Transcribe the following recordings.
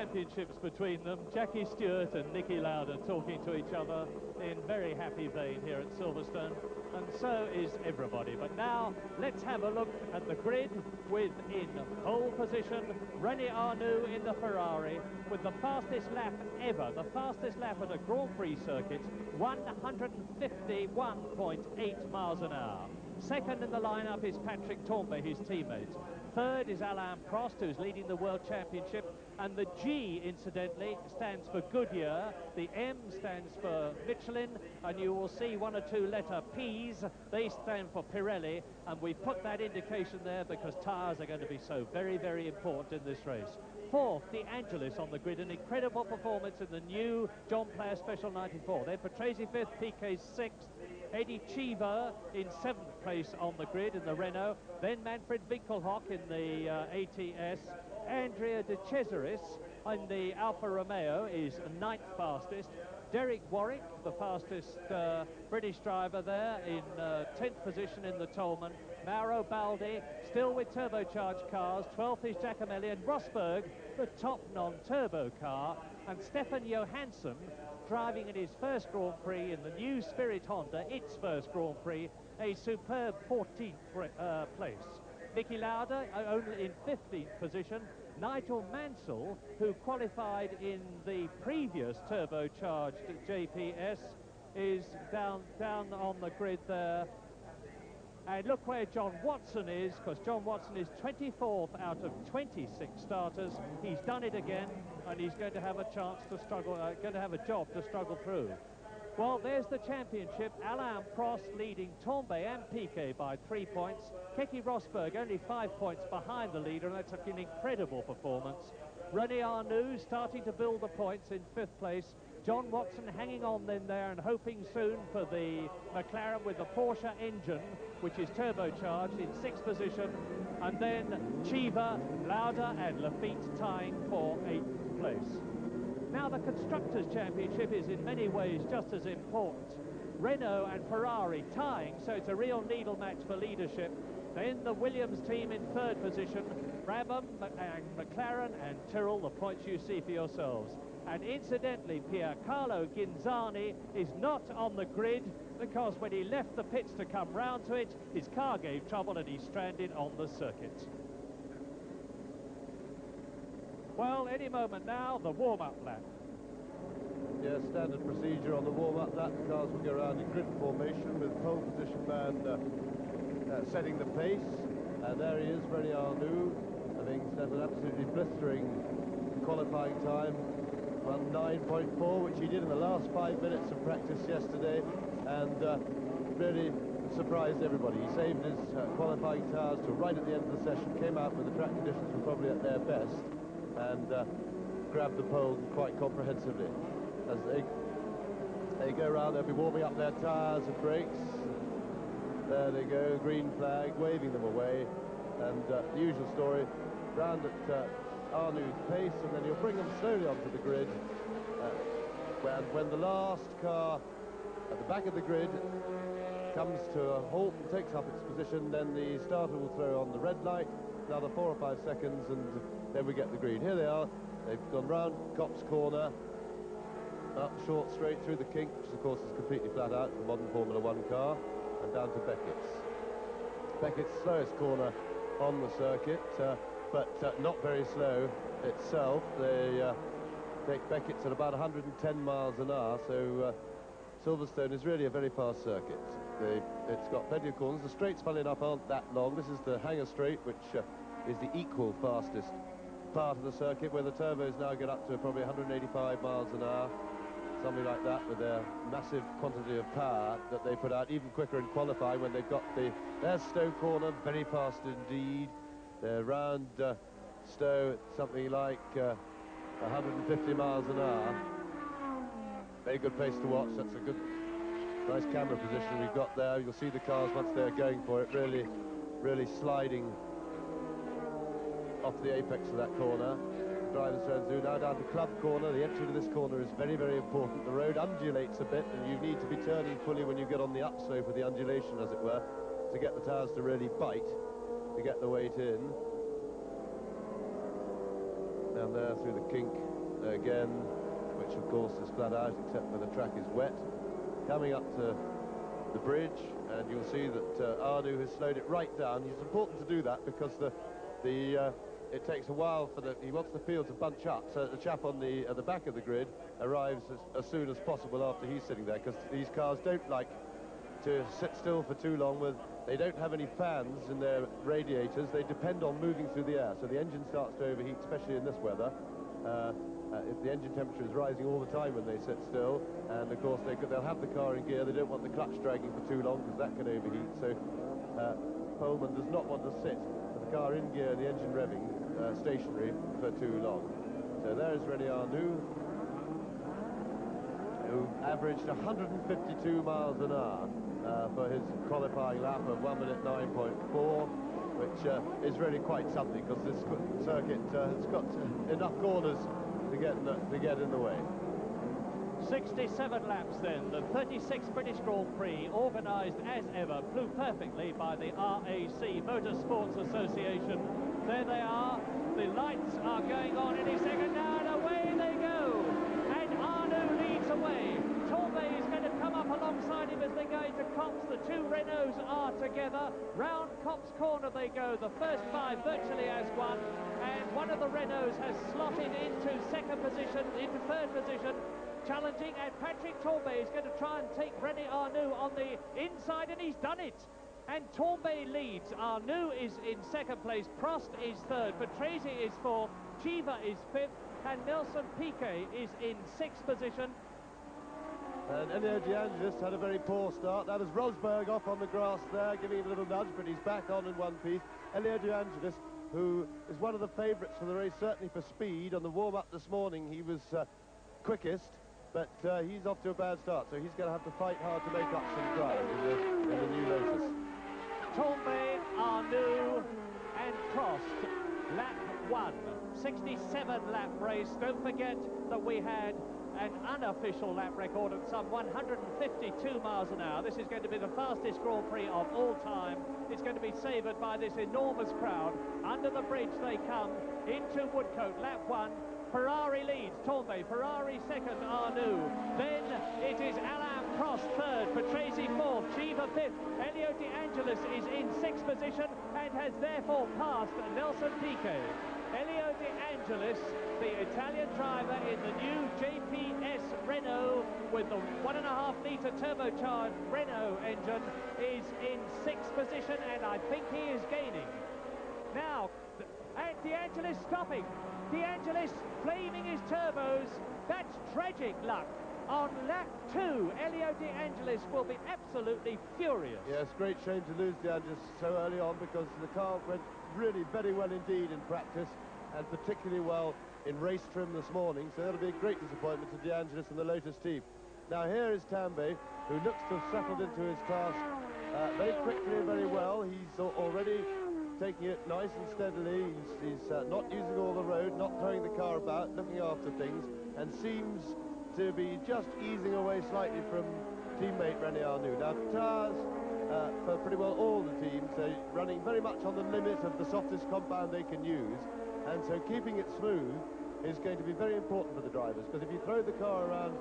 championships between them. Jackie Stewart and Niki Lauda talking to each other in very happy vein here at Silverstone, and so is everybody. But now let's have a look at the grid with, in pole position, René Arnoux in the Ferrari with the fastest lap ever, the fastest lap at a Grand Prix circuit, 151.8 miles an hour. Second in the lineup is Patrick Tambay, his teammate. Third is Alain Prost, who's leading the World Championship, and the G, incidentally, stands for Goodyear, the M stands for Michelin, and you will see one or two letter P's, they stand for Pirelli, and we put that indication there because tyres are going to be so very, very important in this race. Fourth, De Angelis on the grid, an incredible performance in the new John Player Special 94. Then Patrese fifth, Piquet sixth, Eddie Cheever in seventh place on the grid in the Renault, then Manfred Winkelhock in the ATS, Andrea De Cesaris in the Alfa Romeo is ninth fastest, Derek Warwick, the fastest British driver there, in 10th position in the Tolman, Mauro Baldi still with turbocharged cars, 12th is Giacomelli, and Rosberg, the top non-turbo car, and Stefan Johansson driving in his first Grand Prix in the new Spirit Honda, its first Grand Prix, a superb 14th place. Niki Lauda only in 15th position. Nigel Mansell, who qualified in the previous turbocharged JPS, is down on the grid there. And look where John Watson is, because John Watson is 24th out of 26 starters. He's done it again, and he's going to have a chance to struggle, going to have a job to struggle through. Well, there's the championship. Alain Prost leading Tambay and Piquet by 3 points. Keke Rosberg only 5 points behind the leader, and that's an incredible performance. René Arnoux starting to build the points in 5th place. John Watson hanging on then there and hoping soon for the McLaren with the Porsche engine, which is turbocharged, in 6th position. And then Cheever, Lauda and Lafitte tying for 8th place. Now the Constructors' Championship is in many ways just as important. Renault and Ferrari tying, so it's a real needle match for leadership. Then the Williams team in 3rd position, Brabham and McLaren and Tyrrell, the points you see for yourselves. And incidentally, Piercarlo Ghinzani is not on the grid because when he left the pits to come round to it, his car gave trouble and he's stranded on the circuit. Well, any moment now, the warm-up lap. Yeah, standard procedure on the warm-up lap. The cars will go around in grid formation with pole position man setting the pace. And there he is, René Arnoux, having set an absolutely blistering qualifying time. 1:09.4, which he did in the last 5 minutes of practice yesterday, and really surprised everybody. He saved his qualifying tyres till right at the end of the session, came out when the track conditions were probably at their best, and grabbed the pole quite comprehensively. As they go around, they'll be warming up their tyres and brakes. There they go, green flag, waving them away, and the usual story, round at Arnoux' pace, and then he'll bring them slowly onto the grid. When the last car at the back of the grid comes to a halt and takes up its position, then the starter will throw on the red light, another 4 or 5 seconds, and then we get the green. Here they are. They've gone round Copse Corner, up short straight through the kink, which of course is completely flat out for modern Formula 1 car, and down to Beckett's. Beckett's slowest corner on the circuit, but not very slow itself. They take Beckett's at about 110 miles an hour, so Silverstone is really a very fast circuit. It's got plenty of corners. The straights, funnily enough, aren't that long. This is the Hangar Straight, which is the equal fastest part of the circuit, where the turbos now get up to probably 185 miles an hour, something like that, with their massive quantity of power that they put out, even quicker in qualifying when they've got their Stowe corner, very fast indeed. They're round Stowe at something like 150 miles an hour. Very good place to watch. That's a good, nice camera position we've got there. You'll see the cars once they're going for it, really sliding off the apex of that corner. The drivers turn through now down to Club Corner. The entry to this corner is very, very important. The road undulates a bit, and you need to be turning fully when you get on the upslope of the undulation, as it were, to get the tyres to really bite, to get the weight in. Down there through the kink. again, which of course is flat out except where the track is wet. Coming up to the bridge, and you'll see that Arnoux has slowed it right down. It's important to do that because it takes a while he wants the field to bunch up, so the chap on at the back of the grid arrives as soon as possible after he's sitting there, because these cars don't like to sit still for too long. They don't have any fans in their radiators. They depend on moving through the air, so the engine starts to overheat, especially in this weather. If the engine temperature is rising all the time when they sit still, and of course they'll have the car in gear. They don't want the clutch dragging for too long because that can overheat. So Pullman does not want to sit with the car in gear and the engine revving stationary for too long. So there is René Arnoux, who averaged 152 miles an hour for his qualifying lap of 1 minute 9.4, which is really quite something, because this circuit has got enough corners to get in the way. 67 laps then, the 36th British Grand Prix, organised as ever, flew perfectly by the RAC, Motorsports Association. There they are, the lights are going on any second now, and away they go! And Arnoux leads away. Torbay is going to come up alongside him as they go into Copse. The two Renaults are together. Round Copse Corner they go, the first 5 virtually as one, and one of the Renaults has slotted into second position, into third position, challenging, and Patrick Torbay is going to try and take René Arnoux on the inside, and he's done it. And Torbay leads. Arnoux is in second place, Prost is third, Patrese is fourth, Chiva is fifth, and Nelson Piquet is in sixth position. And Elio De Angelis had a very poor start. That is Rosberg off on the grass there, giving him a little nudge, but he's back on in one piece. Elio De Angelis, who is one of the favourites for the race, certainly for speed. On the warm-up this morning, he was quickest, but he's off to a bad start, so he's going to have to fight hard to make up some ground in the new Lotus. Torbay, Arnoux and Prost, lap 1, 67-lap race. Don't forget that we had an unofficial lap record at some 152 miles an hour. This is going to be the fastest Grand Prix of all time. It's going to be savoured by this enormous crowd. Under the bridge they come into Woodcote, lap 1. Ferrari leads, Torbay, Ferrari second, Arnoux. Then it is Alain Prost third, Patrese fourth, Chiva fifth. Elio De Angelis is in sixth position and has therefore passed Nelson Piquet. Elio De Angelis, the Italian driver in the new JPS Renault with the 1.5-litre turbocharged Renault engine, is in sixth position, and I think he is gaining. Now, De Angelis stopping. De Angelis flaming his turbos. That's tragic luck. On lap 2, Elio De Angelis will be absolutely furious. Yes, great shame to lose De Angelis so early on, because the car went really very well indeed in practice, and particularly well in race trim this morning, so that'll be a great disappointment to De Angelis and the Lotus team. Now here is Tambay, who looks to have settled into his task very quickly and very well. He's already taking it nice and steadily. He's not using all the road, not throwing the car about, looking after things, and seems to be just easing away slightly from teammate René Arnoux. Now, tyres for pretty well all the teams, they're running very much on the limit of the softest compound they can use, and so keeping it smooth is going to be very important for the drivers, because if you throw the car around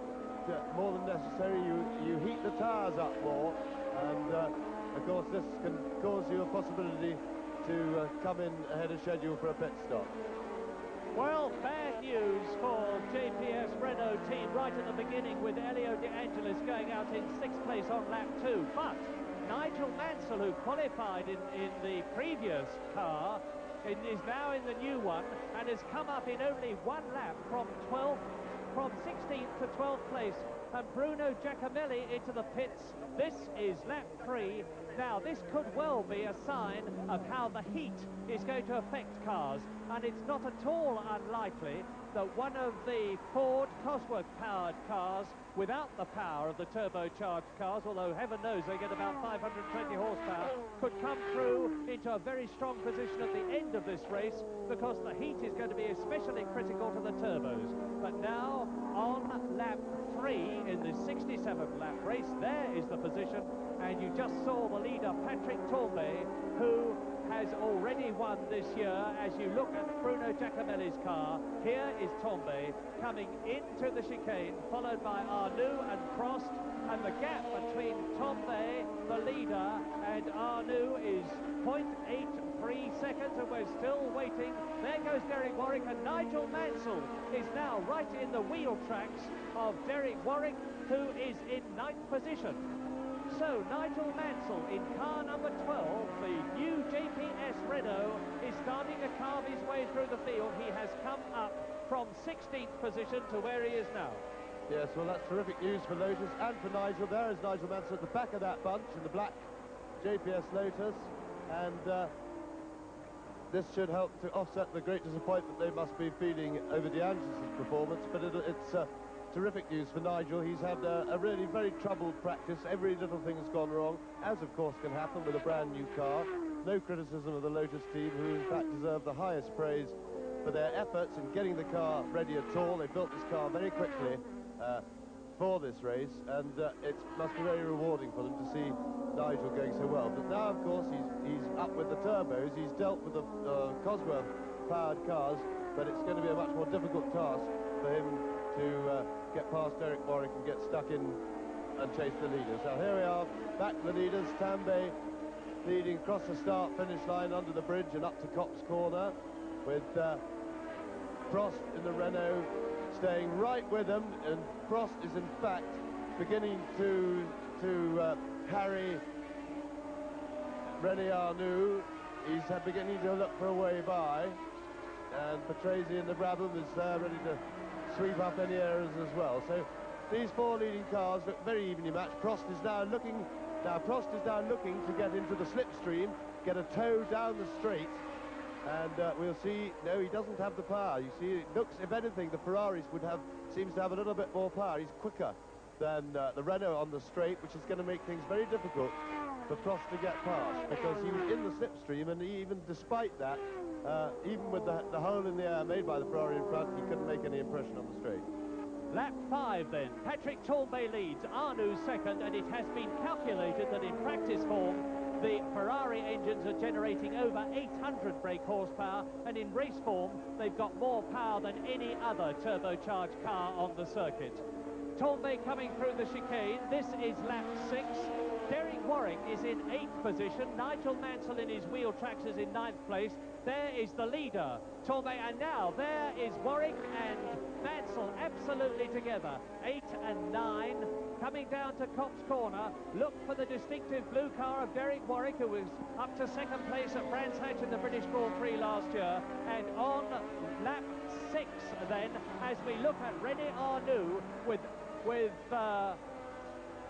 more than necessary, you heat the tyres up more, and of course this can cause you a possibility to come in ahead of schedule for a pit stop. Well, bad news for JPS Renault team right at the beginning, with Elio De Angelis going out in sixth place on lap 2. But Nigel Mansell, who qualified in the previous car, is now in the new one and has come up in only one lap from 16th to 12th place. And Bruno Giacomelli into the pits. This is lap 3. Now, this could well be a sign of how the heat is going to affect cars, and it's not at all unlikely that one of the Ford Cosworth-powered cars, without the power of the turbocharged cars, although heaven knows they get about 520 horsepower, could come through into a very strong position at the end of this race, because the heat is going to be especially critical to the turbos. But now, on lap 3 in the 67th lap race, there is the position, and you just saw the leader, Patrick Torbay, who has already won this year. As you look at Bruno Giacomelli's car, here is Tombe coming into the chicane, followed by Arnoux and Prost, and the gap between Tombe, the leader, and Arnoux is 0.83 seconds, and we're still waiting. There goes Derek Warwick, and Nigel Mansell is now right in the wheel tracks of Derek Warwick, who is in 9th position. So Nigel Mansell in car number 12, the new JPS Renault, is starting to carve his way through the field. He has come up from 16th position to where he is now. Yes, well, that's terrific news for Lotus and for Nigel. There is Nigel Mansell at the back of that bunch in the black JPS Lotus, and this should help to offset the great disappointment they must be feeling over De Angelis' performance, but it's terrific news for Nigel. He's had a really very troubled practice. Every little thing has gone wrong, as of course can happen with a brand new car. No criticism of the Lotus team, who in fact deserve the highest praise for their efforts in getting the car ready at all. They built this car very quickly for this race, and it must be very rewarding for them to see Nigel going so well. But now, of course, he's up with the turbos. He's dealt with the Cosworth-powered cars, but it's going to be a much more difficult task for him to get past Derek Warwick and get stuck in and chase the leaders. Now here we are, back to the leaders. Tambay leading across the start-finish line under the bridge and up to Copse Corner, with Prost in the Renault staying right with them, and Prost is in fact beginning to harry René Arnoux. He's beginning to look for a way by, and Patrese in the Brabham is ready to sweep up any errors as well. So these four leading cars look very evenly matched. Prost is now looking to get into the slipstream, get a tow down the straight, and we'll see. No, he doesn't have the power. You see, it looks, if anything, the Ferraris seems to have a little bit more power. He's quicker than the Renault on the straight, which is going to make things very difficult for Prost to get past, because he was in the slipstream, and even despite that, even with the hole in the air made by the Ferrari in front, he couldn't make any impression on the straight. Lap 5 then. Patrick Tambay leads, Arnoux second, and it has been calculated that in practice form the Ferrari engines are generating over 800 brake horsepower, and in race form they've got more power than any other turbocharged car on the circuit. Tambay coming through the chicane. This is lap 6. Derek Warwick is in 8th position. Nigel Mansell in his wheel tracks is in 9th place. There is the leader, Tambay, and now there is Warwick and Mansell absolutely together. 8 and 9 coming down to Copse Corner. Look for the distinctive blue car of Derek Warwick, who was up to 2nd place at Brands Hatch in the British Grand Prix last year. And on lap 6 then, as we look at René Arnoux with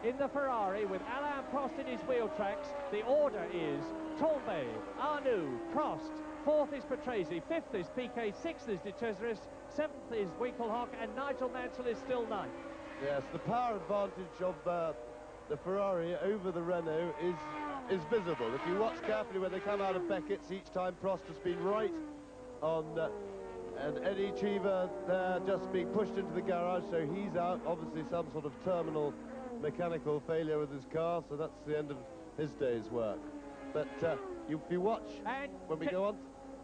in the Ferrari with Alain Prost in his wheel tracks. The order is Tambay, Arnoux, Prost, 4th is Patrese, 5th is Piquet, 6th is De Cesaris, 7th is Winkelhock, and Nigel Mansell is still 9th. Yes, the power advantage of the Ferrari over the Renault is visible. If you watch carefully when they come out of Beckett's, each time Prost has been right on, and Eddie Cheever there just being pushed into the garage, so he's out. Obviously some sort of terminal mechanical failure with his car, so that's the end of his day's work. But if you watch, and when we go on...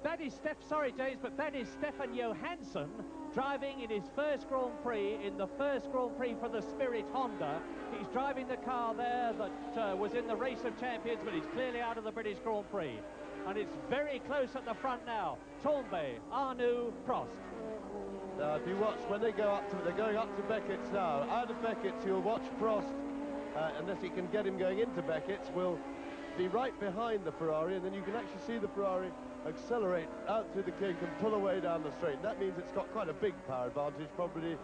That is sorry, James, but that is Stefan Johansson driving in his first Grand Prix, in the first Grand Prix for the Spirit Honda. He's driving the car there that was in the Race of Champions, but he's clearly out of the British Grand Prix. And it's very close at the front now. Tambay, Arnoux, Prost. Now, if you watch, when they go up to, they're going up to Beckett's now. Out of Beckett's, you'll watch Prost, unless he can get him going into Beckett's, will be right behind the Ferrari, and then you can actually see the Ferrari accelerate out through the kink and pull away down the straight. That means it's got quite a big power advantage, probably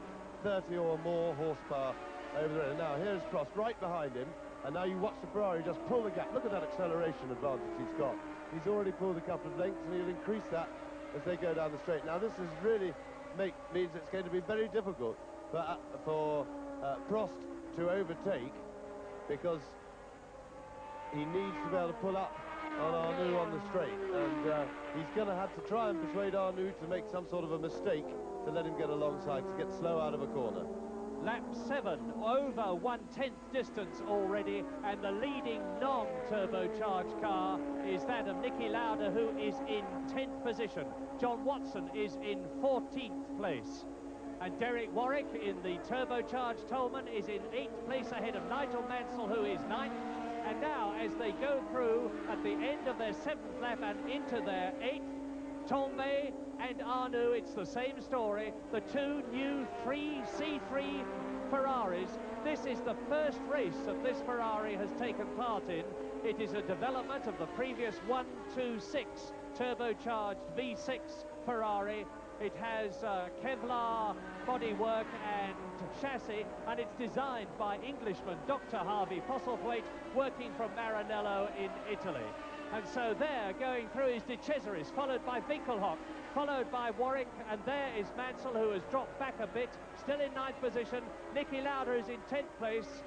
30 or more horsepower over the Renault. Now, here's Prost right behind him, and now you watch the Ferrari just pull the gap. Look at that acceleration advantage he's got. He's already pulled a couple of lengths, and he'll increase that as they go down the straight. Now, this is really means it's going to be very difficult for Prost to overtake, because he needs to be able to pull up on Arnoux on the straight, and he's going to have to try and persuade Arnoux to make some sort of a mistake to let him get alongside, to get slow out of a corner. Lap 7, over 1/10 distance already, and the leading non-turbocharged car is that of Niki Lauda, who is in 10th position. John Watson is in 14th place. And Derek Warwick in the turbocharged Tolman is in 8th place ahead of Nigel Mansell, who is 9th. And now, as they go through at the end of their 7th lap and into their 8th, Tombe and Arnoux, it's the same story. The two new C3 Ferraris. This is the first race that this Ferrari has taken part in. It is a development of the previous 126 turbocharged V6 Ferrari. It has Kevlar bodywork and chassis, and it's designed by Englishman Dr. Harvey Postlethwaite, working from Maranello in Italy. And so there, going through, is De Cesaris, followed by Winkelhock, followed by Warwick, and there is Mansell, who has dropped back a bit, still in 9th position. Niki Lauda is in 10th place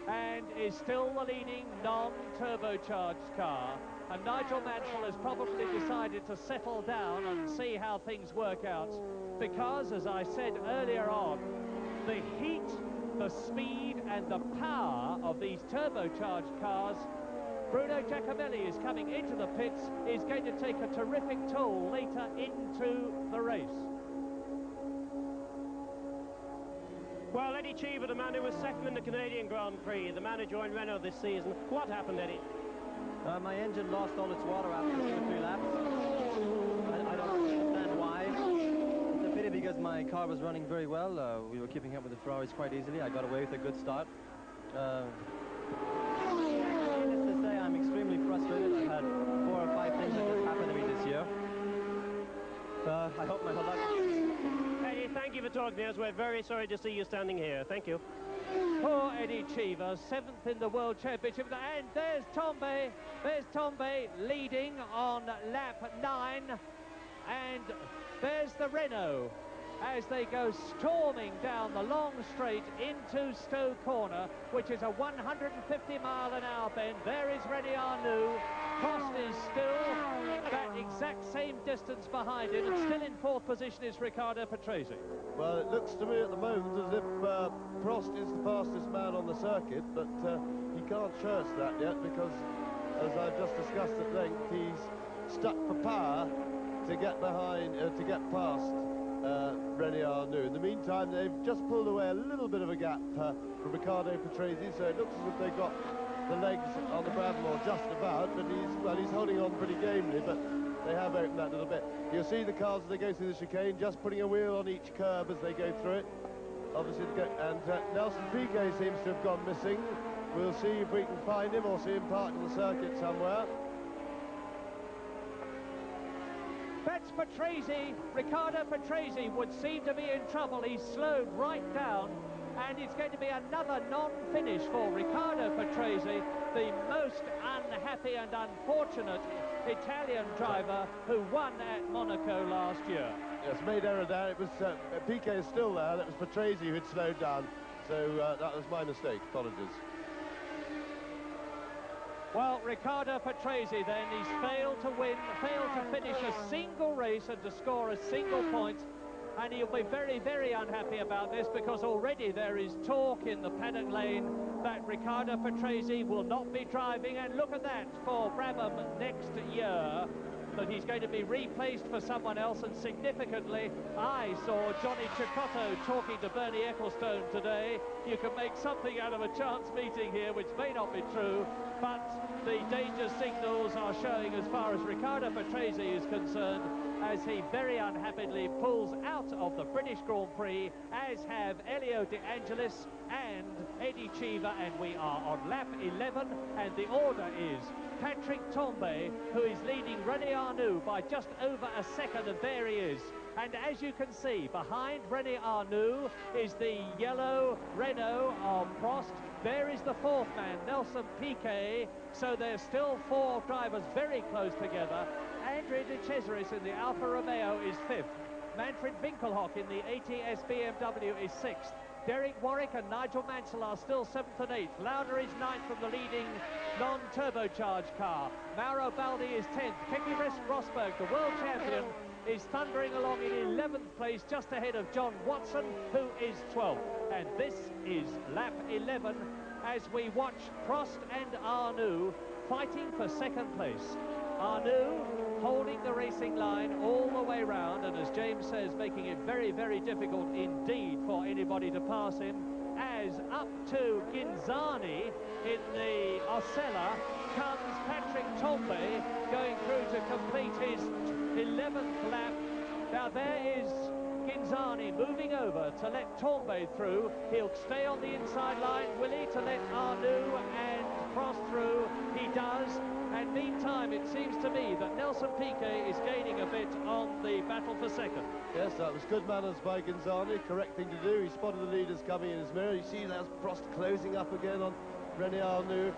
and is still the leading non-turbocharged car. And Nigel Mansell has probably decided to settle down and see how things work out, because, as I said earlier on, the heat, the speed and the power of these turbocharged cars, Bruno Giacomelli is coming into the pits, is going to take a terrific toll later into the race. Well, Eddie Cheever, the man who was second in the Canadian Grand Prix, the man who joined Renault this season. What happened, Eddie? My engine lost all its water after 2 or 3 laps. I don't understand why. It's a pity because my car was running very well. We were keeping up with the Ferraris quite easily. I got away with a good start. Needless to say, I'm extremely frustrated. I've had 4 or 5 things that just happened to me this year. I hope my luck... Eddie, thank you for talking to us. We're very sorry to see you standing here. Thank you. Poor Eddie Cheever, 7th in the World Championship. And there's Tombe. There's Tombe leading on lap 9. And there's the Renault as they go storming down the long straight into Stowe Corner, which is a 150-mile-an-hour bend. There is René Arnoux. Prost is still that exact same distance behind him, and still in 4th position is Riccardo Patrese. Well, it looks to me at the moment as if Prost is the fastest man on the circuit, but he can't show us that yet because, as I've just discussed at length, he's stuck for power to get behind, to get past René Arnoux. In the meantime, they've just pulled away a little bit of a gap from Riccardo Patrese, so it looks as if they've got the legs on the Bradmore just about, but he's holding on pretty gamely, but they have opened that little bit. You'll see the cars as they go through the chicane, just putting a wheel on each curb as they go through it. Obviously, and Nelson Piquet seems to have gone missing. We'll see if we can find him or see him parked on the circuit somewhere. That's Patrese. Riccardo Patrese would seem to be in trouble. He's slowed right down, and it's going to be another non-finish for Riccardo Patrese, the most unhappy and unfortunate Italian driver who won at Monaco last year. Yes, made error there. It was Piquet is still there. That was Patrese who had slowed down, so that was my mistake. Apologies. Well, Riccardo Patrese then, he's failed to win, failed to finish a single race and to score a single point. And he'll be very, very unhappy about this, because already there is talk in the paddock lane that Riccardo Patrese will not be driving. And look at that for Brabham next year, that he's going to be replaced for someone else. And significantly, I saw Johnny Cecotto talking to Bernie Ecclestone today. You can make something out of a chance meeting here, which may not be true, but the danger signals are showing as far as Riccardo Patrese is concerned, as he very unhappily pulls out of the British Grand Prix, as have Elio De Angelis and Eddie Cheever. And we are on lap 11, and the order is Patrick Tombe, who is leading René Arnoux by just over a second, and there he is. And as you can see, behind René Arnoux is the yellow Renault of Prost. There is the 4th man, Nelson Piquet. So there's still 4 drivers very close together. Andrea De Cesaris in the Alfa Romeo is 5th. Manfred Winkelhock in the ATS BMW is 6th. Derek Warwick and Nigel Mansell are still 7th and 8th. Lauda is 9th from the leading non-turbocharged car. Mauro Baldi is 10th. Keke Rosberg, the world champion, is thundering along in 11th place, just ahead of John Watson, who is 12th. And this is lap 11 as we watch Prost and Arnoux fighting for second place. Arnoux holding the racing line all the way round, and as James says, making it very, very difficult indeed for anybody to pass him, as up to Ghinzani in the Osella comes Patrick Tambay, going through to complete his 11th lap. Now there is Ghinzani moving over to let Tambay through. He'll stay on the inside line, will he, to let Arnoux and Prost through? He does. And meantime, it seems to me that Nelson Piquet is gaining a bit on the battle for second. Yes, that was good manners by Ghinzani. Correct thing to do. He spotted the leaders coming in his mirror. You see there's Prost closing up again on René Arnoux,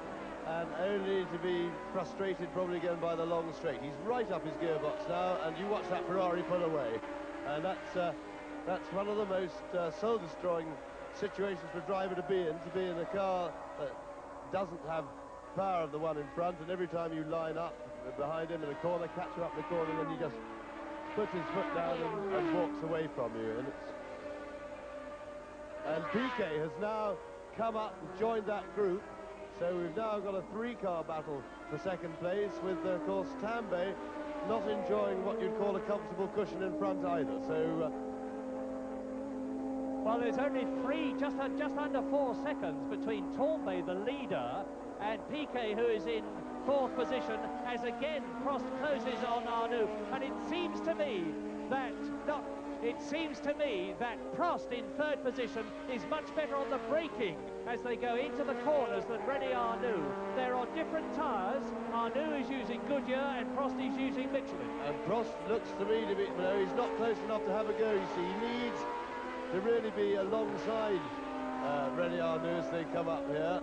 and only to be frustrated probably again by the long straight. He's right up his gearbox now, and you watch that Ferrari pull away. And that's one of the most soul-destroying situations for a driver to be in a car that doesn't have power of the one in front, and every time you line up behind him in a corner, catch him up in the corner, then he just puts his foot down and walks away from you. And Piquet has now come up and joined that group, so we've now got a three-car battle for second place, with of course Tambay not enjoying what you'd call a comfortable cushion in front either. So well, there's only just under 4 seconds between Tambay, the leader, and Piquet, who is in 4th position, as again Prost closes on Arnoux. And it seems to me that Prost in 3rd position is much better on the braking as they go into the corners than René Arnoux. They're on different tyres. Arnoux is using Goodyear and Prost is using Michelin. And Prost looks to me to be, no, he's not close enough to have a go, you see. He needs to really be alongside René Arnoux as they come up here.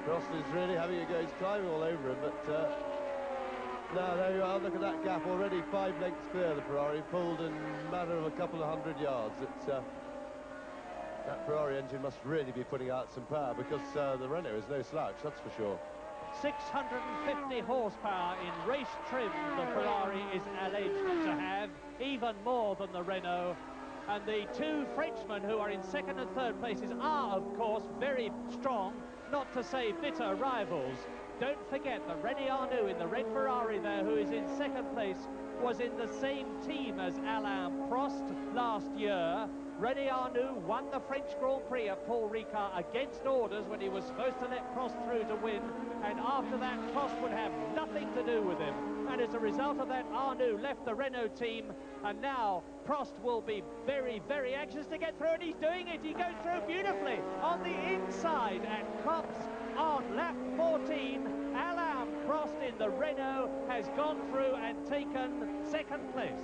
Prost is really having a go. He's climbing all over him, but now there you are. Look at that gap already, 5 lengths clear. The Ferrari pulled in a matter of a couple of 100 yards. It's that Ferrari engine must really be putting out some power, because the Renault is no slouch, that's for sure. 650 horsepower in race trim the Ferrari is alleged to have, even more than the Renault. And the two Frenchmen who are in 2nd and 3rd places are, of course, very strong, not to say bitter rivals. Don't forget that René Arnoux in the red Ferrari there, who is in 2nd place, was in the same team as Alain Prost last year. René Arnoux won the French Grand Prix at Paul Ricard against orders when he was supposed to let Prost through to win, and after that Prost would have nothing to do with him. And as a result of that, Arnoux left the Renault team, and now Prost will be very, very anxious to get through, and he's doing it. He goes through beautifully on the inside at Copse on lap 14. Alain Prost in the Renault has gone through and taken 2nd place.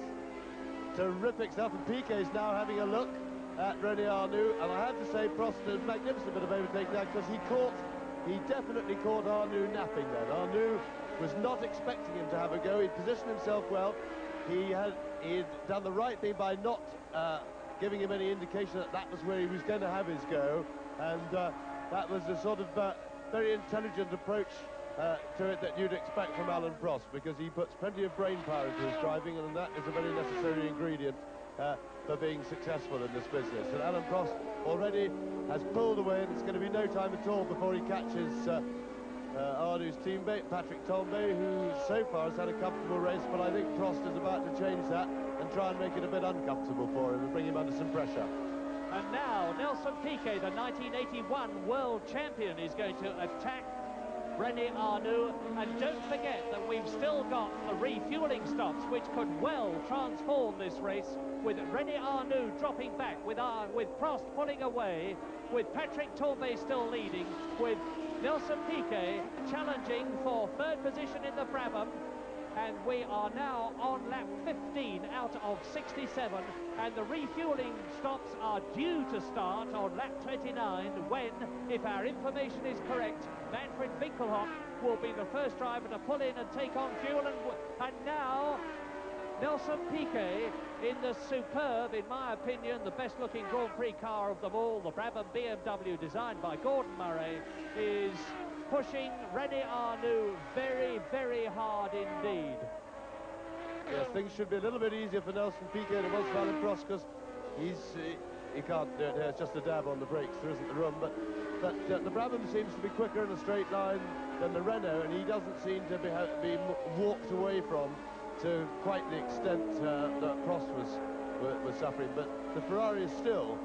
Terrific stuff, and Piquet's now having a look at René Arnoux, and I have to say Prost did a magnificent bit of overtaking that, because he definitely caught Arnoux napping then. Arnoux was not expecting him to have a go. He'd positioned himself well. He'd done the right thing by not giving him any indication that that was where he was going to have his go, and that was a sort of very intelligent approach to it that you'd expect from Alain Prost, because he puts plenty of brain power into his driving, and that is a very necessary ingredient for being successful in this business. And Alain Prost already has pulled away, and it's going to be no time at all before he catches Arnoux's teammate, Patrick Tambay, who so far has had a comfortable race, but I think Prost is about to change that and try and make it a bit uncomfortable for him and bring him under some pressure. And now Nelson Piquet, the 1981 world champion, is going to attack René Arnoux. And don't forget that we've still got the refueling stops, which could well transform this race, with René Arnoux dropping back, with Prost pulling away, with Patrick Tambay still leading, with Nelson Piquet challenging for 3rd position in the Brabham. And we are now on lap 15 out of 67, and the refueling stops are due to start on lap 29 when, if our information is correct, Manfred Winkelhock will be the first driver to pull in and take on fuel. And now Nelson Piquet in the superb, in my opinion, the best-looking Grand Prix car of them all, the Brabham BMW designed by Gordon Murray, is pushing René Arnoux very, very hard indeed. Yes, things should be a little bit easier for Nelson Piquet than it was for Alain Prost, because he can't do it here. It's just a dab on the brakes. There isn't the room, but the Brabham seems to be quicker in a straight line than the Renault, and he doesn't seem to be walked away from to quite the extent that Prost was suffering. But the Ferrari is still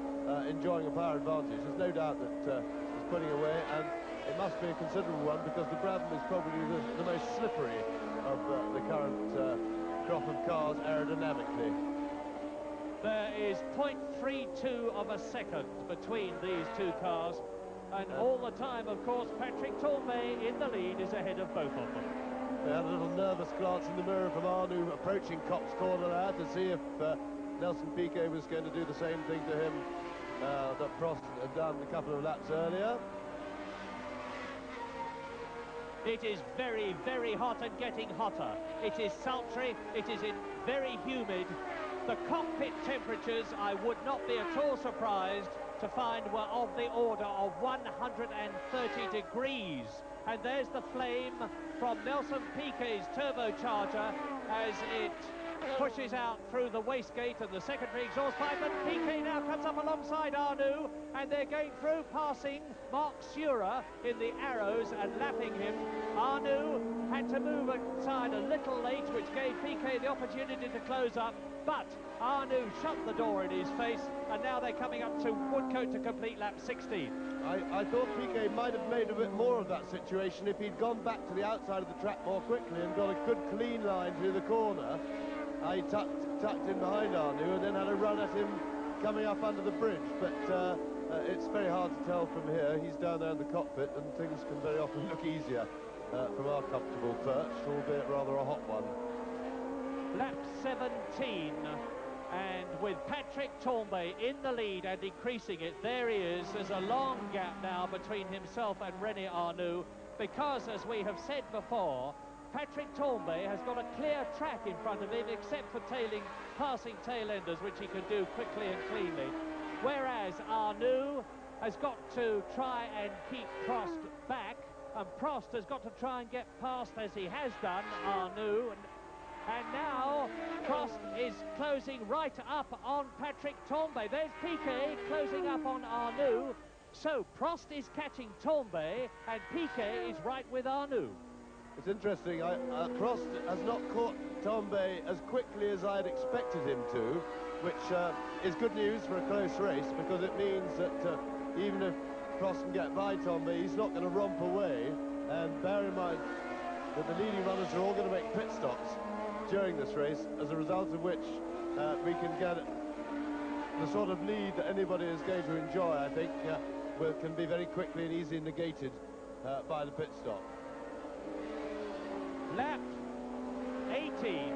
enjoying a power advantage. There's no doubt that it's putting away, and it must be a considerable one, because the Brabham is probably the most slippery of the current crop of cars aerodynamically. There is 0.32 of a second between these two cars, and all the time, of course, Patrick Tambay in the lead is ahead of both of them. They had a little nervous glance in the mirror from Arnoux approaching Copse corner there to see if Nelson Piquet was going to do the same thing to him that Prost had done a couple of laps earlier. It is very, very hot and getting hotter. It is sultry, it is very humid. The cockpit temperatures, I would not be at all surprised to find, were of the order of 130 degrees. And there's the flame from Nelson Piquet's turbocharger as it pushes out through the wastegate and the secondary exhaust pipe, and Piquet now comes up alongside Arnoux, and they're going through, passing Marc Surer in the arrows and lapping him. Arnoux had to move aside a little late, which gave Piquet the opportunity to close up, but Arnoux shut the door in his face, and now they're coming up to Woodcote to complete lap 16. I thought Piquet might have made a bit more of that situation if he'd gone back to the outside of the track more quickly and got a good clean line through the corner. I tucked in behind Arnoux and then had a run at him coming up under the bridge, but it's very hard to tell from here. He's down there in the cockpit, and things can very often look easier from our comfortable perch, albeit rather a hot one. Lap 17, and with Patrick Tambay in the lead and increasing it, there he is. There's a long gap now between himself and René Arnoux, because, as we have said before, Patrick Tambay has got a clear track in front of him, except for passing tail-enders, which he can do quickly and cleanly. Whereas Arnoux has got to try and keep Prost back, and Prost has got to try and get past, as he has done, Arnoux. And now Prost is closing right up on Patrick Tambay. There's Piquet closing up on Arnoux. So Prost is catching Tambay, and Piquet is right with Arnoux. It's interesting, Prost has not caught Tambay as quickly as I'd expected him to, which is good news for a close race, because it means that even if Prost can get by Tambay, he's not going to romp away. And bear in mind that the leading runners are all going to make pit stops during this race, as a result of which we can get the sort of lead that anybody is going to enjoy, I think, can be very quickly and easily negated by the pit stop. Lap 18,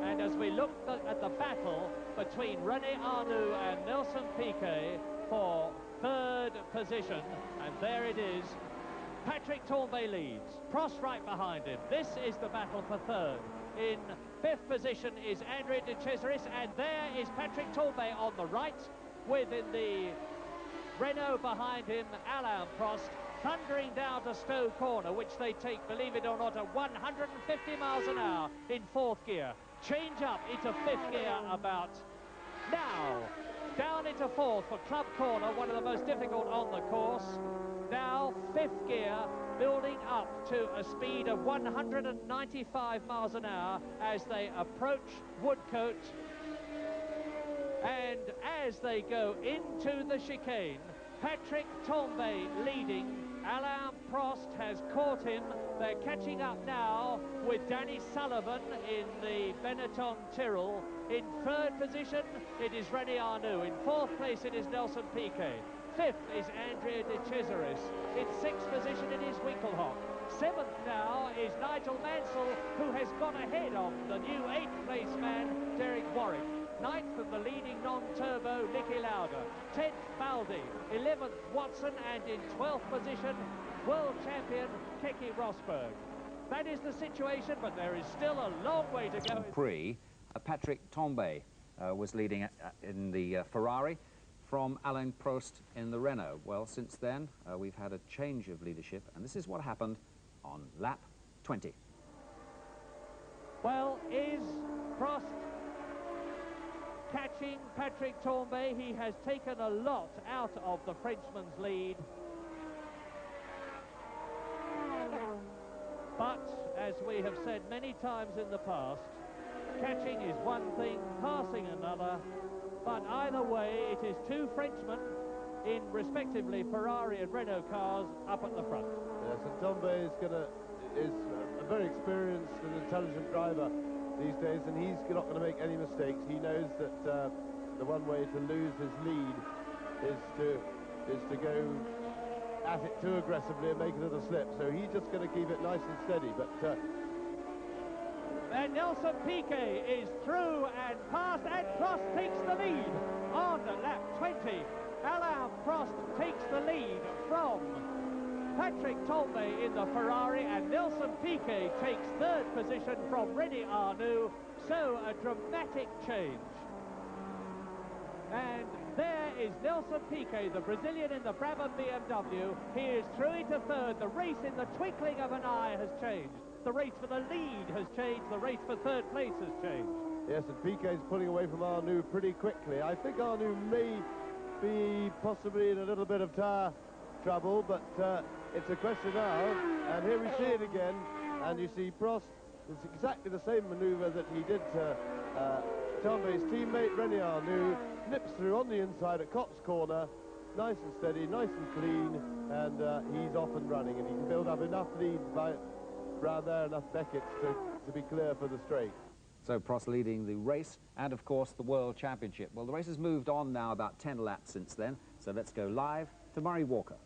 and as we look at the battle between René Arnoux and Nelson Piquet for third position, and there it is, Patrick Tambay leads, Prost right behind him. This is the battle for third. In fifth position is Andrea de Cesaris, and there is Patrick Tambay on the right, with in the Renault behind him Alain Prost, thundering down to Stowe Corner, which they take, believe it or not, at 150 miles an hour in fourth gear. Change up into fifth gear about now. Down into fourth for Club Corner, one of the most difficult on the course. Now fifth gear, building up to a speed of 195 miles an hour as they approach Woodcote. And as they go into the chicane, Patrick Tambay leading. Alain Prost has caught him. They're catching up now with Danny Sullivan in the Benetton Tyrrell. In third position, it is René Arnoux. In fourth place, it is Nelson Piquet. Fifth is Andrea de Cesaris. In sixth position, it is Winkelhock. Seventh now is Nigel Mansell, who has got ahead of the new eighth place man, Derek Warwick. Ninth of the leading non-turbo, Niki Lauda. 10th, Baldi. 11th, Watson. And in 12th position, world champion, Keke Rosberg. That is the situation, but there is still a long way to go. Prix, Patrick Tambay was leading in the Ferrari from Alain Prost in the Renault. Well, since then, we've had a change of leadership, and this is what happened on lap 20. Well, is Prost catching Patrick Tambay? He has taken a lot out of the Frenchman's lead. But, as we have said many times in the past, catching is one thing, passing another. But either way, it is two Frenchmen in, respectively, Ferrari and Renault cars up at the front. Yes, and Tambay is a very experienced and intelligent driver these days, and he's not going to make any mistakes. He knows that the one way to lose his lead is to go at it too aggressively and make it at a slip. So he's just going to keep it nice and steady. But and Nelson Piquet is through and past, and Prost takes the lead on lap 20. Alain Prost takes the lead from Patrick Tambay in the Ferrari, and Nelson Piquet takes third position from René Arnoux. So a dramatic change. And there is Nelson Piquet, the Brazilian in the Brabham BMW. He is through into third. The race in the twinkling of an eye has changed. The race for the lead has changed. The race for third place has changed. yes, and Piquet's pulling away from Arnoux pretty quickly. I think Arnoux may be possibly in a little bit of tyre trouble, but it's a question now. And here we see it again, and you see Prost. It's exactly the same manoeuvre that he did to Tambay's teammate René Arnoux. Nips through on the inside at Copse Corner, nice and steady, nice and clean, and he's off and running, and he can build up enough leads by around there, enough Beckett's to be clear for the straight. So Prost leading the race and, of course, the World Championship. Well, the race has moved on now about 10 laps since then, so let's go live to Murray Walker.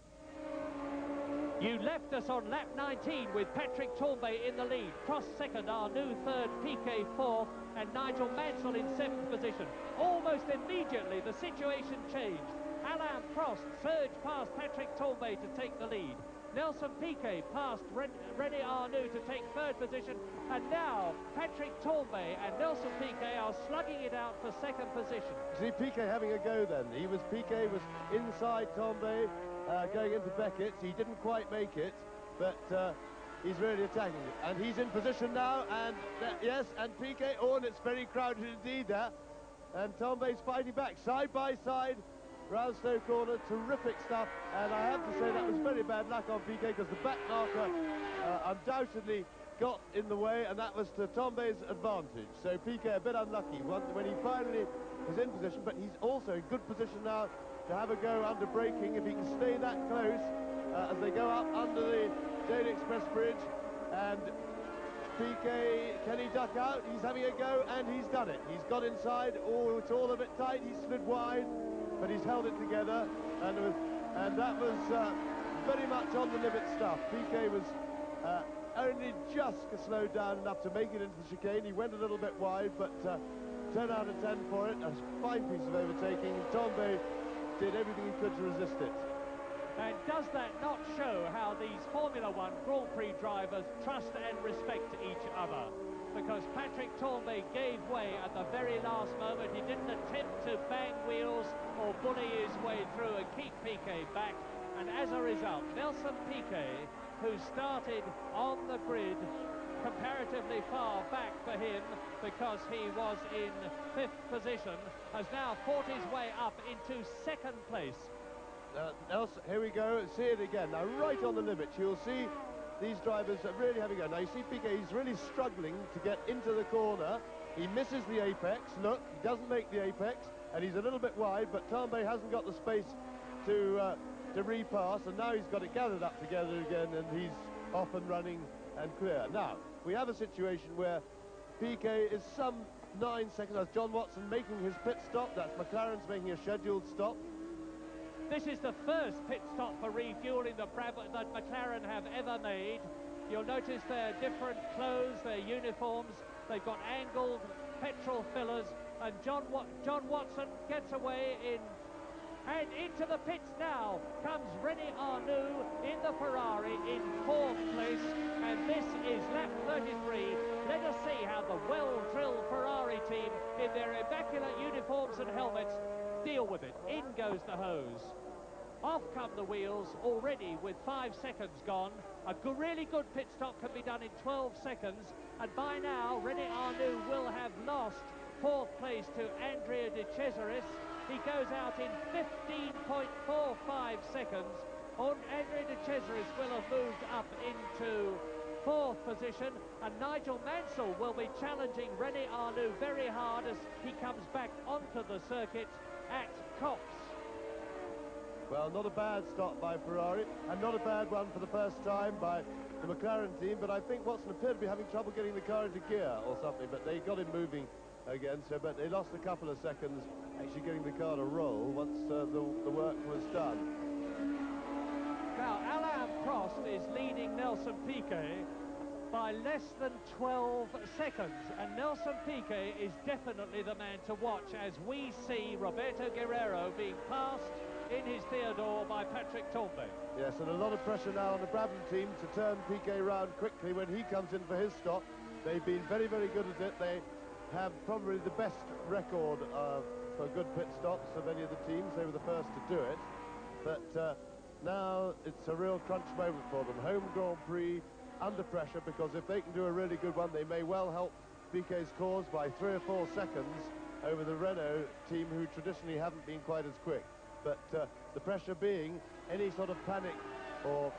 You left us on lap 19 with Patrick Tambay in the lead. Prost second, Arnoux third, Piquet fourth, and Nigel Mansell in seventh position. Almost immediately, the situation changed. Alain Prost surged past Patrick Tambay to take the lead. Nelson Piquet passed René Arnoux to take third position, and now Patrick Tambay and Nelson Piquet are slugging it out for second position. See Piquet having a go then. Piquet was inside Tambay, going into Beckett's. He didn't quite make it, but he's really attacking it. And he's in position now, and yes, and Piquet, oh, and it's very crowded indeed there. And Tambay's fighting back, side by side, round Stowe Corner, terrific stuff. And I have to say that was very bad luck on Piquet, because the back marker undoubtedly got in the way, and that was to Tambay's advantage. So Piquet a bit unlucky when he finally is in position, but he's also in good position now to have a go under braking if he can stay that close as they go up under the Daily Express Bridge. And Piquet, can he duck out? He's having a go, and he's done it. He's got inside. Oh, it's all a bit tight. He slid wide, but he's held it together, and that was very much on the limit stuff. Piquet was only just slowed down enough to make it into the chicane. He went a little bit wide, but 10 out of 10 for it. A fine piece of overtaking. Tambay did everything he could to resist it. And does that not show how these Formula One Grand Prix drivers trust and respect each other? Because Patrick Tambay gave way at the very last moment. He didn't attempt to bang wheels or bully his way through and keep Piquet back. And as a result, Nelson Piquet, who started on the grid comparatively far back for him because he was in fifth position, has now fought his way up into second place. Nelson, here we go, see it again. Now, right on the limit, you'll see these drivers are really having a go. Now, you see Piquet, he's really struggling to get into the corner. He misses the apex. Look, he doesn't make the apex, and he's a little bit wide, but Tambay hasn't got the space to repass, and now he's got it gathered up together again, and he's off and running and clear. Now, we have a situation where Piquet is some 9 seconds. That's John Watson making his pit stop. That's McLaren's making a scheduled stop. This is the first pit stop for refueling that McLaren have ever made. You'll notice their different clothes, their uniforms. They've got angled petrol fillers, and John Watson gets away in. And into the pits now comes René Arnoux in the Ferrari in fourth place. And this is lap 33. Let us see how the well-drilled Ferrari team in their immaculate uniforms and helmets, deal with it. In goes the hose. Off come the wheels already with 5 seconds gone. A really good pit stop can be done in 12 seconds, and by now René Arnoux will have lost 4th place to Andrea De Cesaris. He goes out in 15.45 seconds. Andrea De Cesaris will have moved up into 4th position, and Nigel Mansell will be challenging René Arnoux very hard as he comes back onto the circuit at Copse. Well, not a bad start by Ferrari, and not a bad one for the first time by the McLaren team, but I think Watson appeared to be having trouble getting the car into gear or something, but they got him moving again, but they lost a couple of seconds actually getting the car to roll once the work was done. Now, Alain Prost is leading Nelson Piquet by less than 12 seconds, and Nelson Piquet is definitely the man to watch as we see Roberto Guerrero being passed in his Theodore by Patrick Tambay. Yes, and a lot of pressure now on the Brabham team to turn Piquet round quickly when he comes in for his stop. They've been very, very good at it. They have probably the best record for good pit stops of any of the teams. They were the first to do it. But now it's a real crunch moment for them. Home Grand Prix, under pressure, because if they can do a really good one, they may well help Piquet's cause by 3 or 4 seconds over the Renault team, who traditionally haven't been quite as quick. But the pressure being any sort of panic or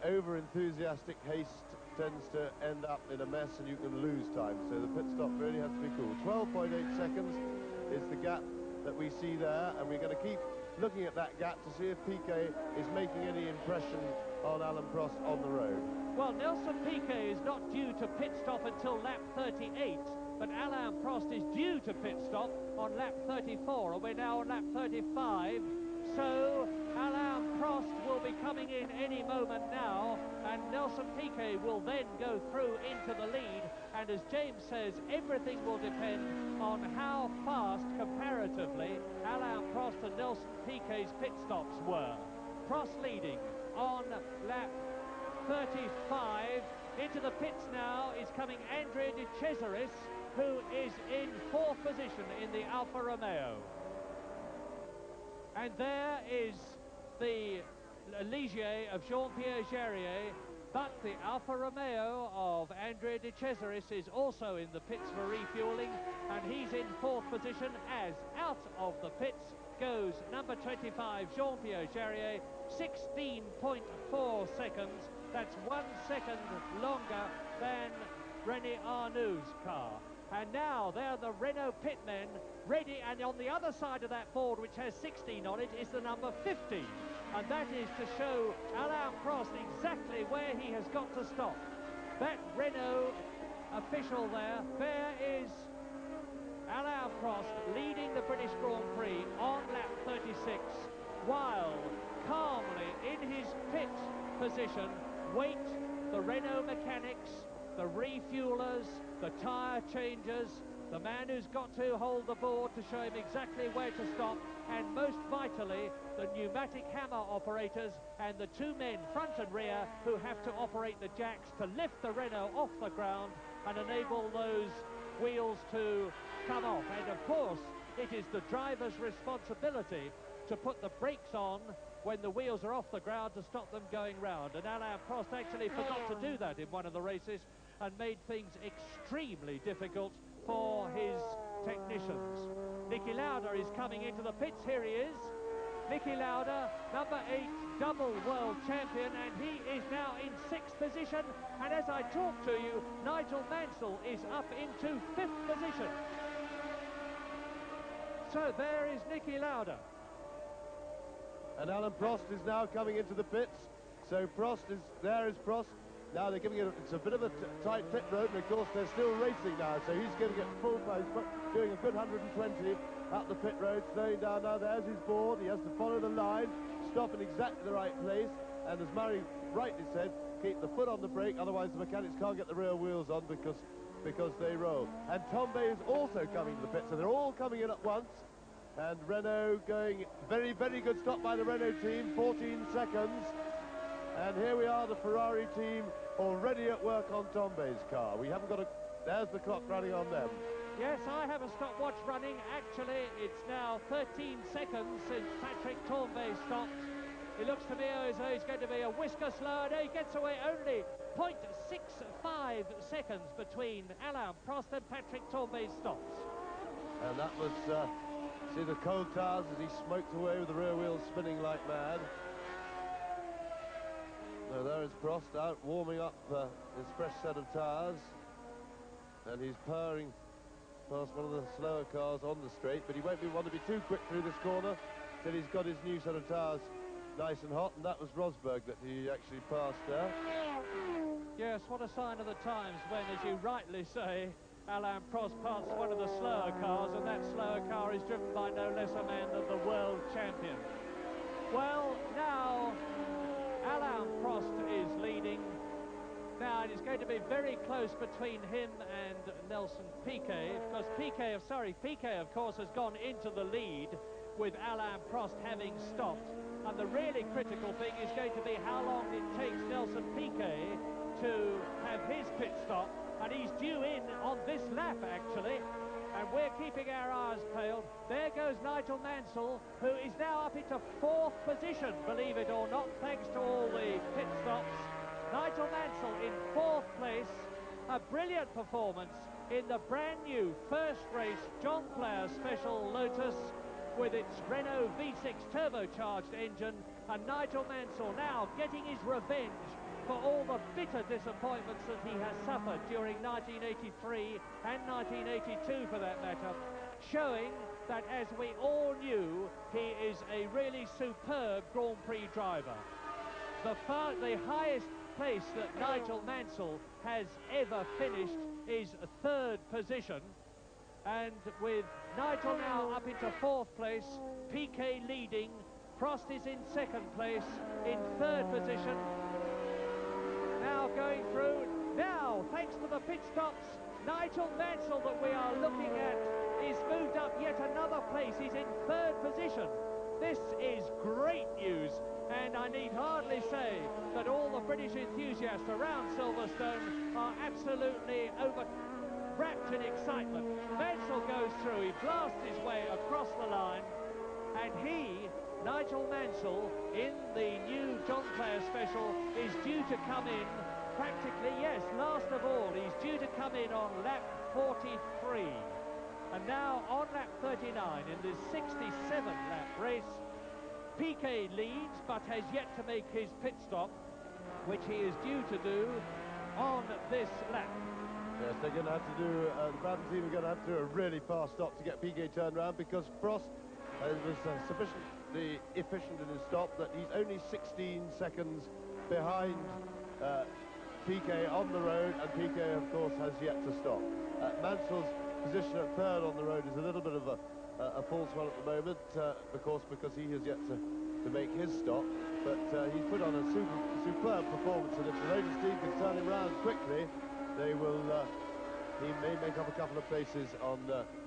over-enthusiastic haste tends to end up in a mess, and you can lose time. So the pit stop really has to be cool. 12.8 seconds is the gap that we see there, and we're going to keep looking at that gap to see if Piquet is making any impression on Alain Prost on the road. Well, Nelson Piquet is not due to pit stop until lap 38, but Alain Prost is due to pit stop on lap 34, and we're now on lap 35. So Alain Prost will be coming in any moment now, and Nelson Piquet will then go through into the lead. And as James says, everything will depend on how fast, comparatively, Alain Prost and Nelson Piquet's pit stops were. Prost leading on lap 35. Into the pits now is coming Andrea De Cesaris, who is in 4th position in the Alfa Romeo. And there is the Ligier of Jean-Pierre Jarier, but the Alfa Romeo of Andrea De Cesaris is also in the pits for refueling, and he's in 4th position as out of the pits goes number 25, Jean-Pierre Jarier, 16.4 seconds. That's 1 second longer than René Arnoux' car. And now they're the Renault pitmen ready, and on the other side of that board, which has 16 on it, is the number 15. And that is to show Alain Prost exactly where he has got to stop. That Renault official there is Alain Prost leading the British Grand Prix on lap 36, while calmly in his pit position wait the Renault mechanics, the refuelers, the tyre changers, the man who's got to hold the board to show him exactly where to stop, and most vitally, the pneumatic hammer operators and the 2 men, front and rear, who have to operate the jacks to lift the Renault off the ground and enable those wheels to come off. And of course, it is the driver's responsibility to put the brakes on when the wheels are off the ground to stop them going round. And Alain Prost actually forgot to do that in one of the races and made things extremely difficult for his technicians. Niki Lauda is coming into the pits. Here he is. Niki Lauda, number 8, double world champion, and he is now in 6th position. And as I talk to you, Nigel Mansell is up into 5th position. So there is Niki Lauda. And Alain Prost is now coming into the pits. So there is Prost. Now they're giving it's a bit of a tight pit road, and of course they're still racing now, so he's getting it full pace, doing a good 120 up the pit road, slowing down now. There's his board. He has to follow the line, stop in exactly the right place, and as Murray rightly said, keep the foot on the brake, otherwise the mechanics can't get the rear wheels on because they roll. And Tambay is also coming to the pit, so they're all coming in at once. And Renault going very, very good stop by the Renault team, 14 seconds. And here we are, the Ferrari team already at work on Tambay's car. We haven't got there's the clock running on them. Yes, I have a stopwatch running. Actually, it's now 13 seconds since Patrick Tournbay stopped. It looks to me as though he's going to be a whisker slower. No, he gets away only 0.65 seconds between Alain Prost and Patrick Tournbay's stops. And that was, see the cold tires as he smoked away with the rear wheels spinning like mad. So there is Prost out warming up his fresh set of tires. And he's purring past one of the slower cars on the straight, but he won't want to be too quick through this corner till he's got his new set of tires nice and hot, and that was Rosberg that he actually passed there. Yes, what a sign of the times when, as you rightly say, Alain Prost passed one of the slower cars, and that slower car is driven by no less a man than the world champion. Well, now Alain Prost is leading. Now, it is going to be very close between him and Nelson Piquet, because Piquet, of course, has gone into the lead with Alain Prost having stopped. And the really critical thing is going to be how long it takes Nelson Piquet to have his pit stop. And he's due in on this lap, actually. And we're keeping our eyes peeled. There goes Nigel Mansell, who is now up into 4th position, believe it or not, thanks to all the pit stops. Nigel Mansell in 4th place. A brilliant performance in the brand new first race John Player Special Lotus with its Renault V6 turbocharged engine, and Nigel Mansell now getting his revenge for all the bitter disappointments that he has suffered during 1983 and 1982 for that matter, showing that, as we all knew, he is a really superb Grand Prix driver. The highest place that Nigel Mansell has ever finished is 3rd position, and with Nigel now up into 4th place, Piquet leading, Prost is in 2nd place, in 3rd position. Now going through, now thanks to the pit stops, Nigel Mansell that we are looking at is moved up yet another place. He's in 3rd position. This is great news, and I need hardly say that all the British enthusiasts around Silverstone are absolutely wrapped in excitement. Mansell goes through, he blasts his way across the line, and Nigel Mansell, in the new John Player Special, is due to come in practically, yes, last of all. He's due to come in on lap 43. And now on lap 39 in this 67-lap race, Piquet leads but has yet to make his pit stop, which he is due to do on this lap. Yes, they're going to have to do, the Brabham team are going to have to do a really fast stop to get Piquet turned around, because Prost was sufficiently efficient in his stop that he's only 16 seconds behind Piquet on the road, and Piquet, of course, has yet to stop. Mansell's position at 3rd on the road is a little bit of a false one at the moment, of course, because he has yet to make his stop, but he's put on a superb performance, and if the Lotus team can turn him round quickly, they will, he may make up a couple of places on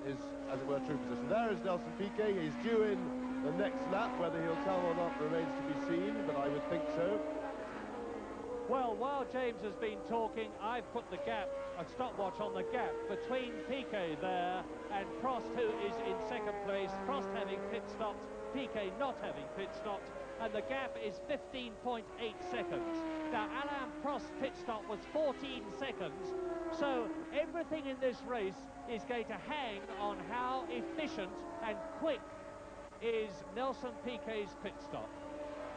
his, as it were, true position. There is Nelson Piquet. He's due in the next lap. Whether he'll come or not remains to be seen, but I would think so. Well, while James has been talking, I've put the gap, a stopwatch on the gap between Piquet there and Prost, who is in 2nd place. Prost having pit stopped, Piquet not having pit stopped, and the gap is 15.8 seconds. Now, Alain Prost's pit stop was 14 seconds, so everything in this race is going to hang on how efficient and quick is Nelson Piquet's pit stop.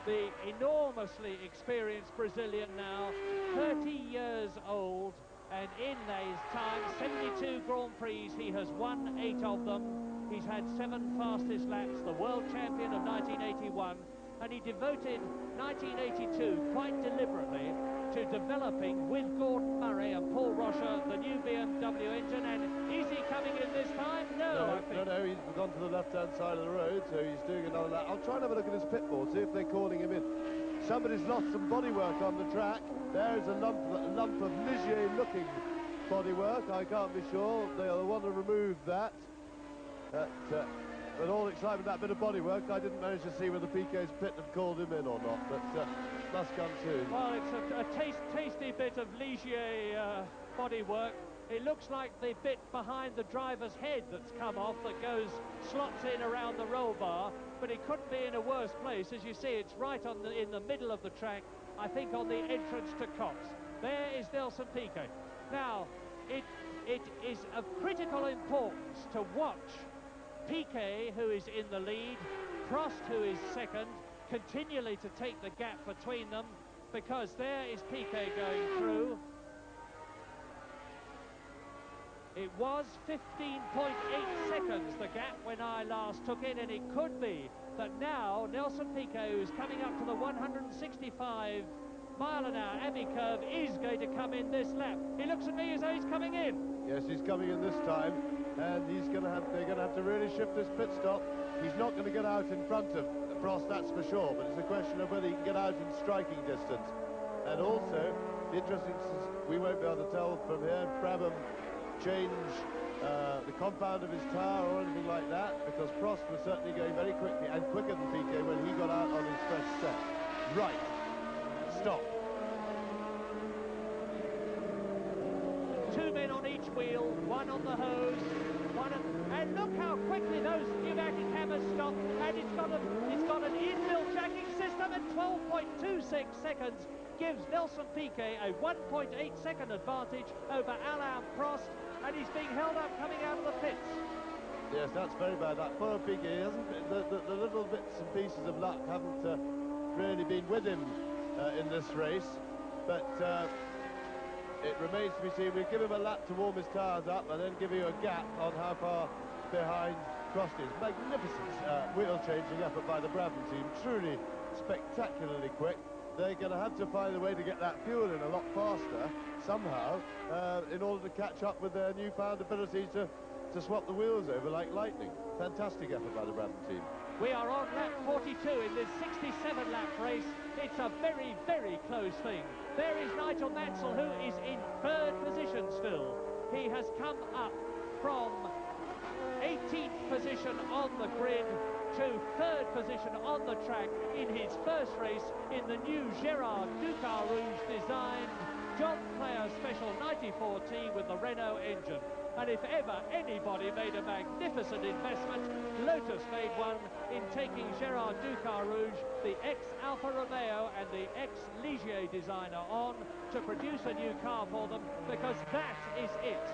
The enormously experienced Brazilian now, 30 years old, and in his time, 72 Grand Prix, he has won 8 of them. He's had 7 fastest laps, the world champion of 1981, and he devoted 1982 quite deliberately to developing with Gordon Murray and Paul Rocher the new BMW engine. And is he coming in this time? No, I think. No, he's gone to the left-hand side of the road, so he's doing another lap. I'll try and have a look at his pit board, see if they're calling him in. Somebody's lost some bodywork on the track. There's a lump of Ligier-looking bodywork. I can't be sure. They'll want to remove that. But all excitement, that bit of bodywork, I didn't manage to see whether Piquet's pit had called him in or not, but must come soon. Well, it's a tasty bit of Ligier bodywork, It looks like the bit behind the driver's head that's come off that slots in around the roll bar, but it couldn't be in a worse place. As you see, it's right in the middle of the track, I think on the entrance to Cox. There is Nelson Piquet. Now, it is of critical importance to watch Piquet, who is in the lead, Prost, who is second, continually to take the gap between them, because there is Piquet going through. It was 15.8 seconds, the gap, when I last took it, and it could be that now Nelson Piquet, who's coming up to the 165-mile-an-hour Abbey curve, is going to come in this lap. He looks at me as though he's coming in. Yes, he's coming in this time, and they're going to have to really shift this pit stop. He's not going to get out in front of Prost, that's for sure, but it's a question of whether he can get out in striking distance. And also, the interesting, we won't be able to tell from here, Brabham change the compound of his tyre or anything like that, because Prost was certainly going very quickly and quicker than Piquet when he got out on his fresh set. Right. Stop. 2 men on each wheel, one on the hose, and look how quickly those pneumatic hammers stop, and it's got an inbuilt jacking system, and 12.26 seconds gives Nelson Piquet a 1.8-second advantage over Alain Prost, and he's being held up coming out of the pits. Yes, that's very bad. That poor Piquet, the little bits and pieces of luck haven't really been with him in this race, but it remains to be seen. We'll give him a lap to warm his tyres up and then give you a gap on how far behind Prost is. Magnificent wheel changing effort by the Brabham team, truly spectacularly quick. They're going to have to find a way to get that fuel in a lot faster somehow in order to catch up with their newfound ability to swap the wheels over like lightning. Fantastic effort by the Brabham team. We are on lap 42 in this 67-lap race. It's a very, very close thing. There is Nigel Mansell, who is in third position still. He has come up from 18th position on the grid to third position on the track in his first race in the new Gérard Ducar Rouge designed John Player Special 94T with the Renault engine. And if ever anybody made a magnificent investment, Lotus made one in taking Gérard Ducar Rouge, the ex-Alfa Romeo and the ex-Ligier designer, on to produce a new car for them, because that is it.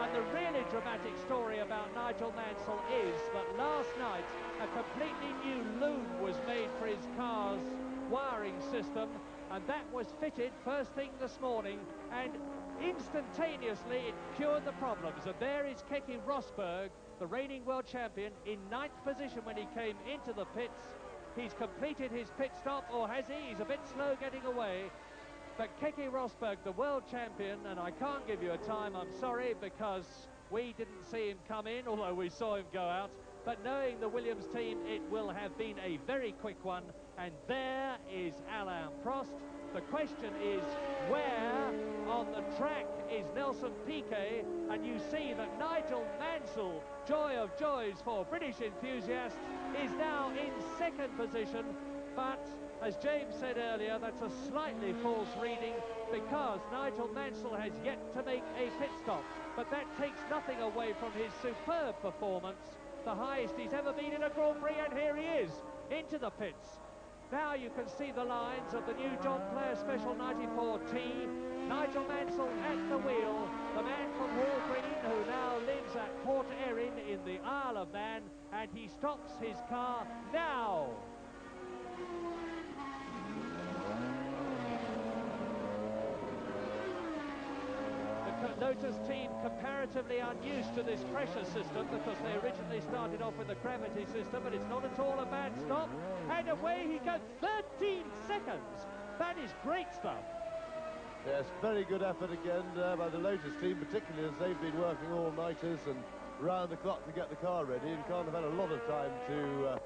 And the really dramatic story about Nigel Mansell is that last night a completely new loom was made for his car's wiring system, and that was fitted first thing this morning, and instantaneously it cured the problems. And there is Keke Rosberg, the reigning world champion, in 9th position when he came into the pits. He's completed his pit stop, or has he? He's a bit slow getting away. But Keke Rosberg, the world champion, and I can't give you a time, I'm sorry, because we didn't see him come in, although we saw him go out. But knowing the Williams team, it will have been a very quick one. And there is Alain Prost. The question is, where on the track is Nelson Piquet? And you see that Nigel Mansell, joy of joys for British enthusiasts, is now in second position. But as James said earlier, that's a slightly false reading, because Nigel Mansell has yet to make a pit stop. But that takes nothing away from his superb performance, the highest he's ever been in a Grand Prix, and here he is, into the pits. Now you can see the lines of the new John Player Special 94T. Nigel Mansell at the wheel, the man from Hall Green, who now lives at Port Erin in the Isle of Man, and he stops his car now. The Lotus team comparatively unused to this pressure system, because they originally started off with a gravity system, but it's not at all a bad stop. And away he goes, 13 seconds. That is great stuff. Yes, very good effort again by the Lotus team, particularly as they've been working all-nighters and round the clock to get the car ready, and can't have had a lot of time to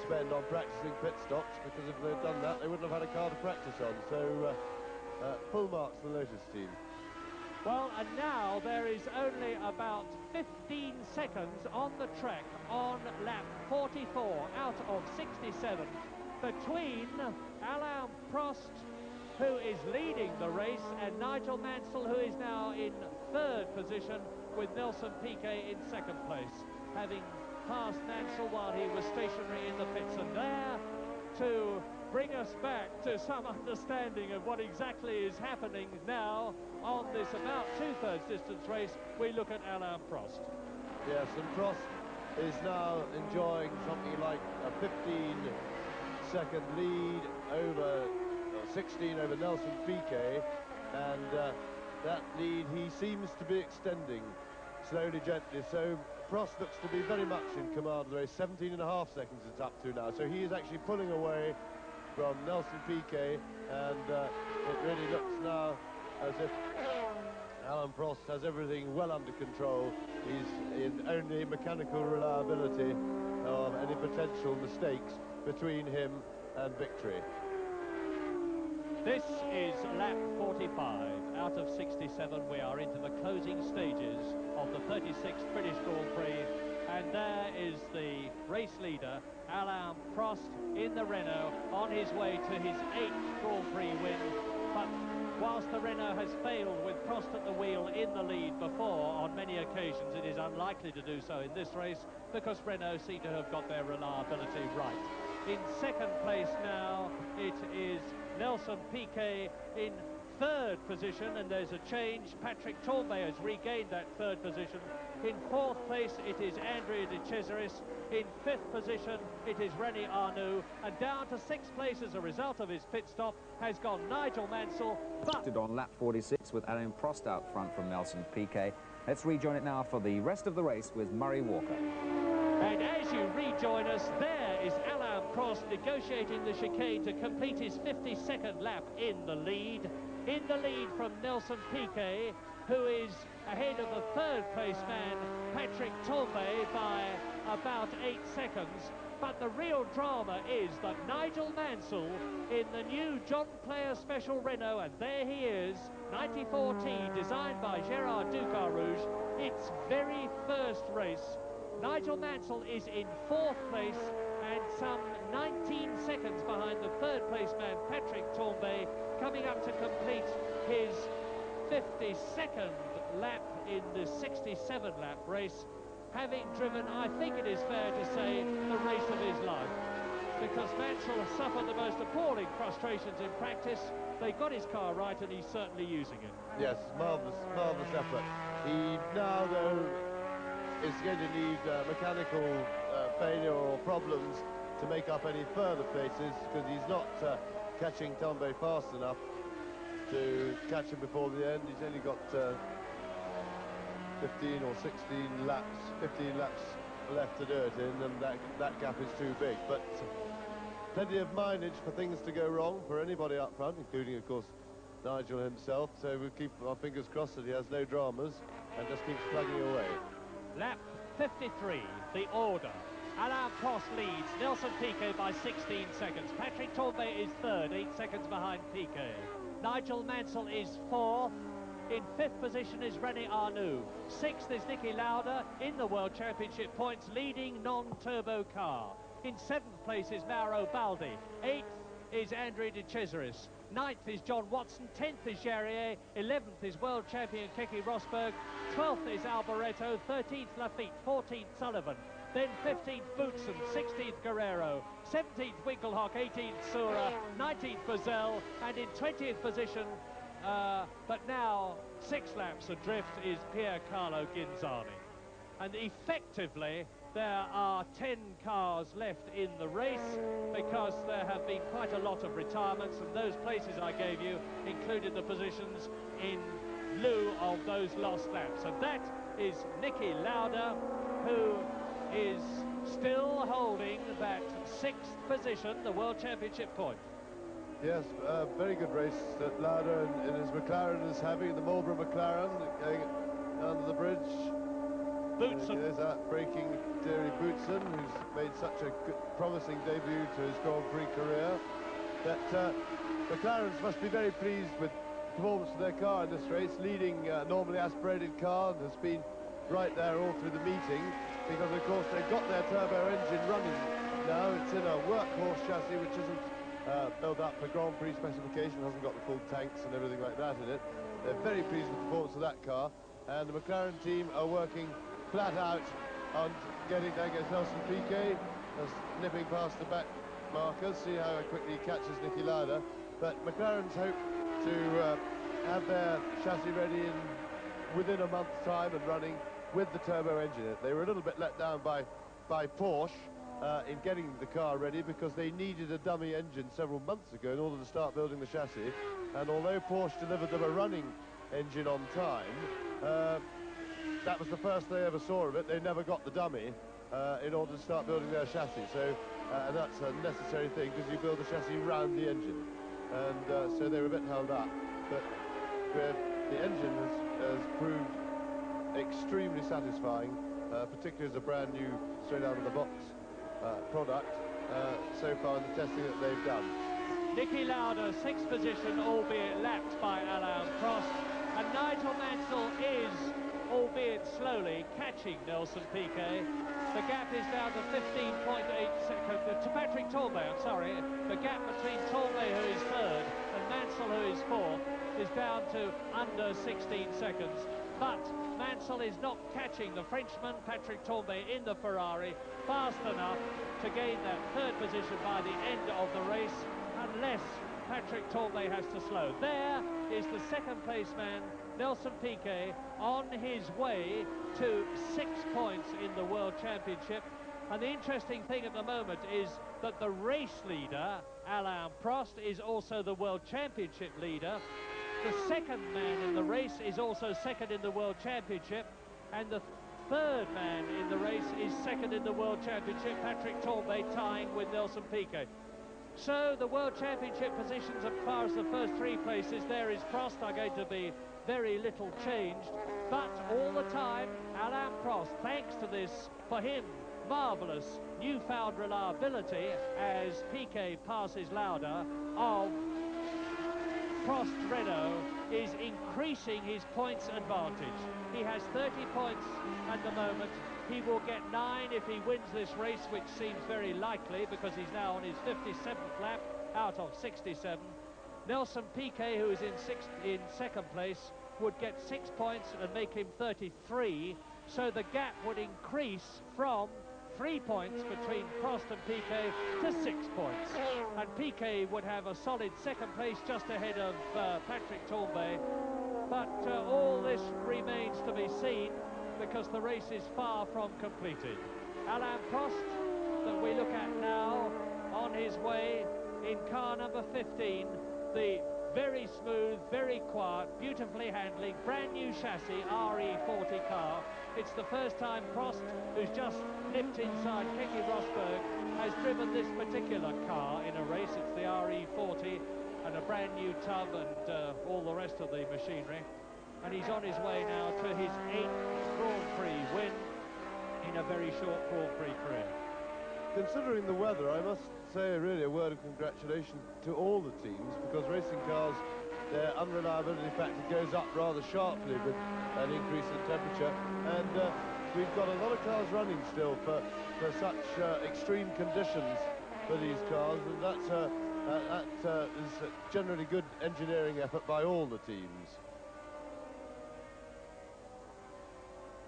spend on practicing pit stops, because if they'd done that, they wouldn't have had a car to practice on. So, full marks for the Lotus team. Well, and now there is only about 15 seconds on the track on lap 44 out of 67 between Alain Prost who is leading the race, and Nigel Mansell, who is now in third position, with Nelson Piquet in second place, having passed Mansell while he was stationary in the pits. And there, to bring us back to some understanding of what exactly is happening now on this about two-thirds distance race, we look at Alain Prost. Yes, and Prost is now enjoying something like a 15-second lead over 16 over Nelson Piquet, and that lead he seems to be extending slowly, gently. So Prost looks to be very much in command of the race. 17.5 seconds it's up to now, so he is actually pulling away from Nelson Piquet, and it really looks now as if Alain Prost has everything well under control. He's in only mechanical reliability of any potential mistakes between him and victory. This is lap 45 out of 67. We are into the closing stages of the 36th British Grand Prix, and there is the race leader, Alain Prost, in the Renault, on his way to his 8th Grand Prix win. But whilst the Renault has failed with Prost at the wheel in the lead before on many occasions, it is unlikely to do so in this race, because Renault seem to have got their reliability right. In second place now, it is Nelson Piquet in third position, and there's a change. Patrick Tambay has regained that third position. In fourth place, it is Andrea de Cesaris. In fifth position, it is René Arnoux. And down to sixth place as a result of his pit stop has gone Nigel Mansell. But on lap 46 with Alain Prost out front from Nelson Piquet. Let's rejoin it now for the rest of the race with Murray Walker. And as you rejoin us, there is Alain Prost negotiating the chicane to complete his 52nd lap in the lead. In the lead from Nelson Piquet, who is ahead of the third place man, Patrick Tambay, by about 8 seconds. But the real drama is that Nigel Mansell in the new John Player Special Renault, and there he is, 94T, designed by Gérard Ducarouge, its very first race. Nigel Mansell is in fourth place and some 19 seconds behind the third place man, Patrick Tambay, coming up to complete his 52nd lap in the 67 lap race, having driven, I think it is fair to say, the race of his life, because Mansell has suffered the most appalling frustrations in practice. They got his car right, and he's certainly using it. Yes, marvellous effort. He now, though, is going to need mechanical failure or problems to make up any further places, because he's not catching Tambay fast enough to catch him before the end. He's only got 15 or 16 laps, 15 laps left to do it in, and that gap is too big. But plenty of mileage for things to go wrong for anybody up front, including, of course, Nigel himself. So we'll keep our fingers crossed that he has no dramas and just keeps plugging away. Lap 53, the order. Alain Prost leads Nelson Piquet by 16 seconds. Patrick Tambay is third, 8 seconds behind Piquet. Nigel Mansell is fourth. In fifth position is René Arnoux. Sixth is Niki Lauda in the World Championship points, leading non-turbo car. In seventh place is Mauro Baldi. Eighth is Andrea de Cesaris. Ninth is John Watson. 10th is Jarier. 11th is world champion Keke Rosberg. 12th is Alboreto. 13th Lafitte. 14th Sullivan. Then 15th Boutsen. 16th Guerrero. 17th Winkelhock. 18th Sura. 19th Brazil. And in 20th position, but now 6 laps adrift, is Piercarlo Ghinzani. And effectively, there are 10 cars left in the race, because there have been quite a lot of retirements, and those places I gave you included the positions in lieu of those lost laps. And that is Niki Lauda, who is still holding that 6th position, the World Championship point. Yes, very good race that Lauda and his McLaren is having, the Marlboro McLaren, going under the bridge. Boutsen. There's that braking Thierry Boutsen, who's made such a good, promising debut to his Grand Prix career. That McLarens must be very pleased with the performance of their car in this race, leading normally aspirated car, and has been right there all through the meeting, because of course they've got their turbo engine running now. It's in a workhorse chassis which isn't built up for Grand Prix specification, hasn't got the full tanks and everything like that in it. They're very pleased with the performance of that car, and the McLaren team are working flat out on getting, there goes Nelson Piquet, just nipping past the back markers, see how quickly he catches Niki Lauda. But McLaren's hope to have their chassis ready within a month's time and running with the turbo engine in it. They were a little bit let down by Porsche in getting the car ready, because they needed a dummy engine several months ago in order to start building the chassis. And although Porsche delivered them a running engine on time, that was the first they ever saw of it. They never got the dummy in order to start building their chassis. So and that's a necessary thing, because you build the chassis round the engine. And so they were a bit held up. But the engine has proved extremely satisfying, particularly as a brand new, straight out of the box product so far in the testing that they've done. Niki Lauda, 6th position, albeit lapped by Alain Prost, and Nigel Mansell is, albeit slowly, catching Nelson Piquet. The gap is down to 15.8 seconds, to Patrick Tambay, I'm sorry. The gap between Tambay, who is 3rd, and Mansell, who is 4th, is down to under 16 seconds. But Mansell is not catching the Frenchman, Patrick Tambay, in the Ferrari fast enough to gain that 3rd position by the end of the race, unless Patrick Tambay has to slow. There is the 2nd place man, Nelson Piquet, on his way to 6 points in the World Championship. And the interesting thing at the moment is that the race leader, Alain Prost, is also the World Championship leader. The 2nd man in the race is also 2nd in the World Championship, and the 3rd man in the race is 2nd in the World Championship, Patrick Tambay, tying with Nelson Piquet. So the World Championship positions, as far as the first 3 places, there is Prost, are going to be very little changed. But all the time, Alain Prost, thanks to this, for him, marvellous newfound reliability as Piquet passes Lauda of Prost Renault, is increasing his points advantage. He has 30 points at the moment. He will get 9 if he wins this race, which seems very likely, because he's now on his 57th lap out of 67. Nelson Piquet, who is in 2nd place, would get 6 points and make him 33. So the gap would increase from 3 points between Prost and Piquet to 6 points. And Piquet would have a solid 2nd place just ahead of Patrick Tambay. But all this remains to be seen, because the race is far from completed. Alain Prost, that we look at now, on his way in car number 15, the very smooth, very quiet, beautifully handling, brand new chassis RE40 car. It's the first time Prost, who's just nipped inside Keke Rosberg, has driven this particular car in a race. It's the RE40 and a brand new tub and all the rest of the machinery. And he's on his way now to his 8th Grand Prix win in a very short Grand Prix career. Considering the weather, I must say really a word of congratulation to all the teams, because racing cars, their unreliability factor goes up rather sharply with an increase in temperature, and we've got a lot of cars running still for such extreme conditions for these cars, and that is generally good engineering effort by all the teams.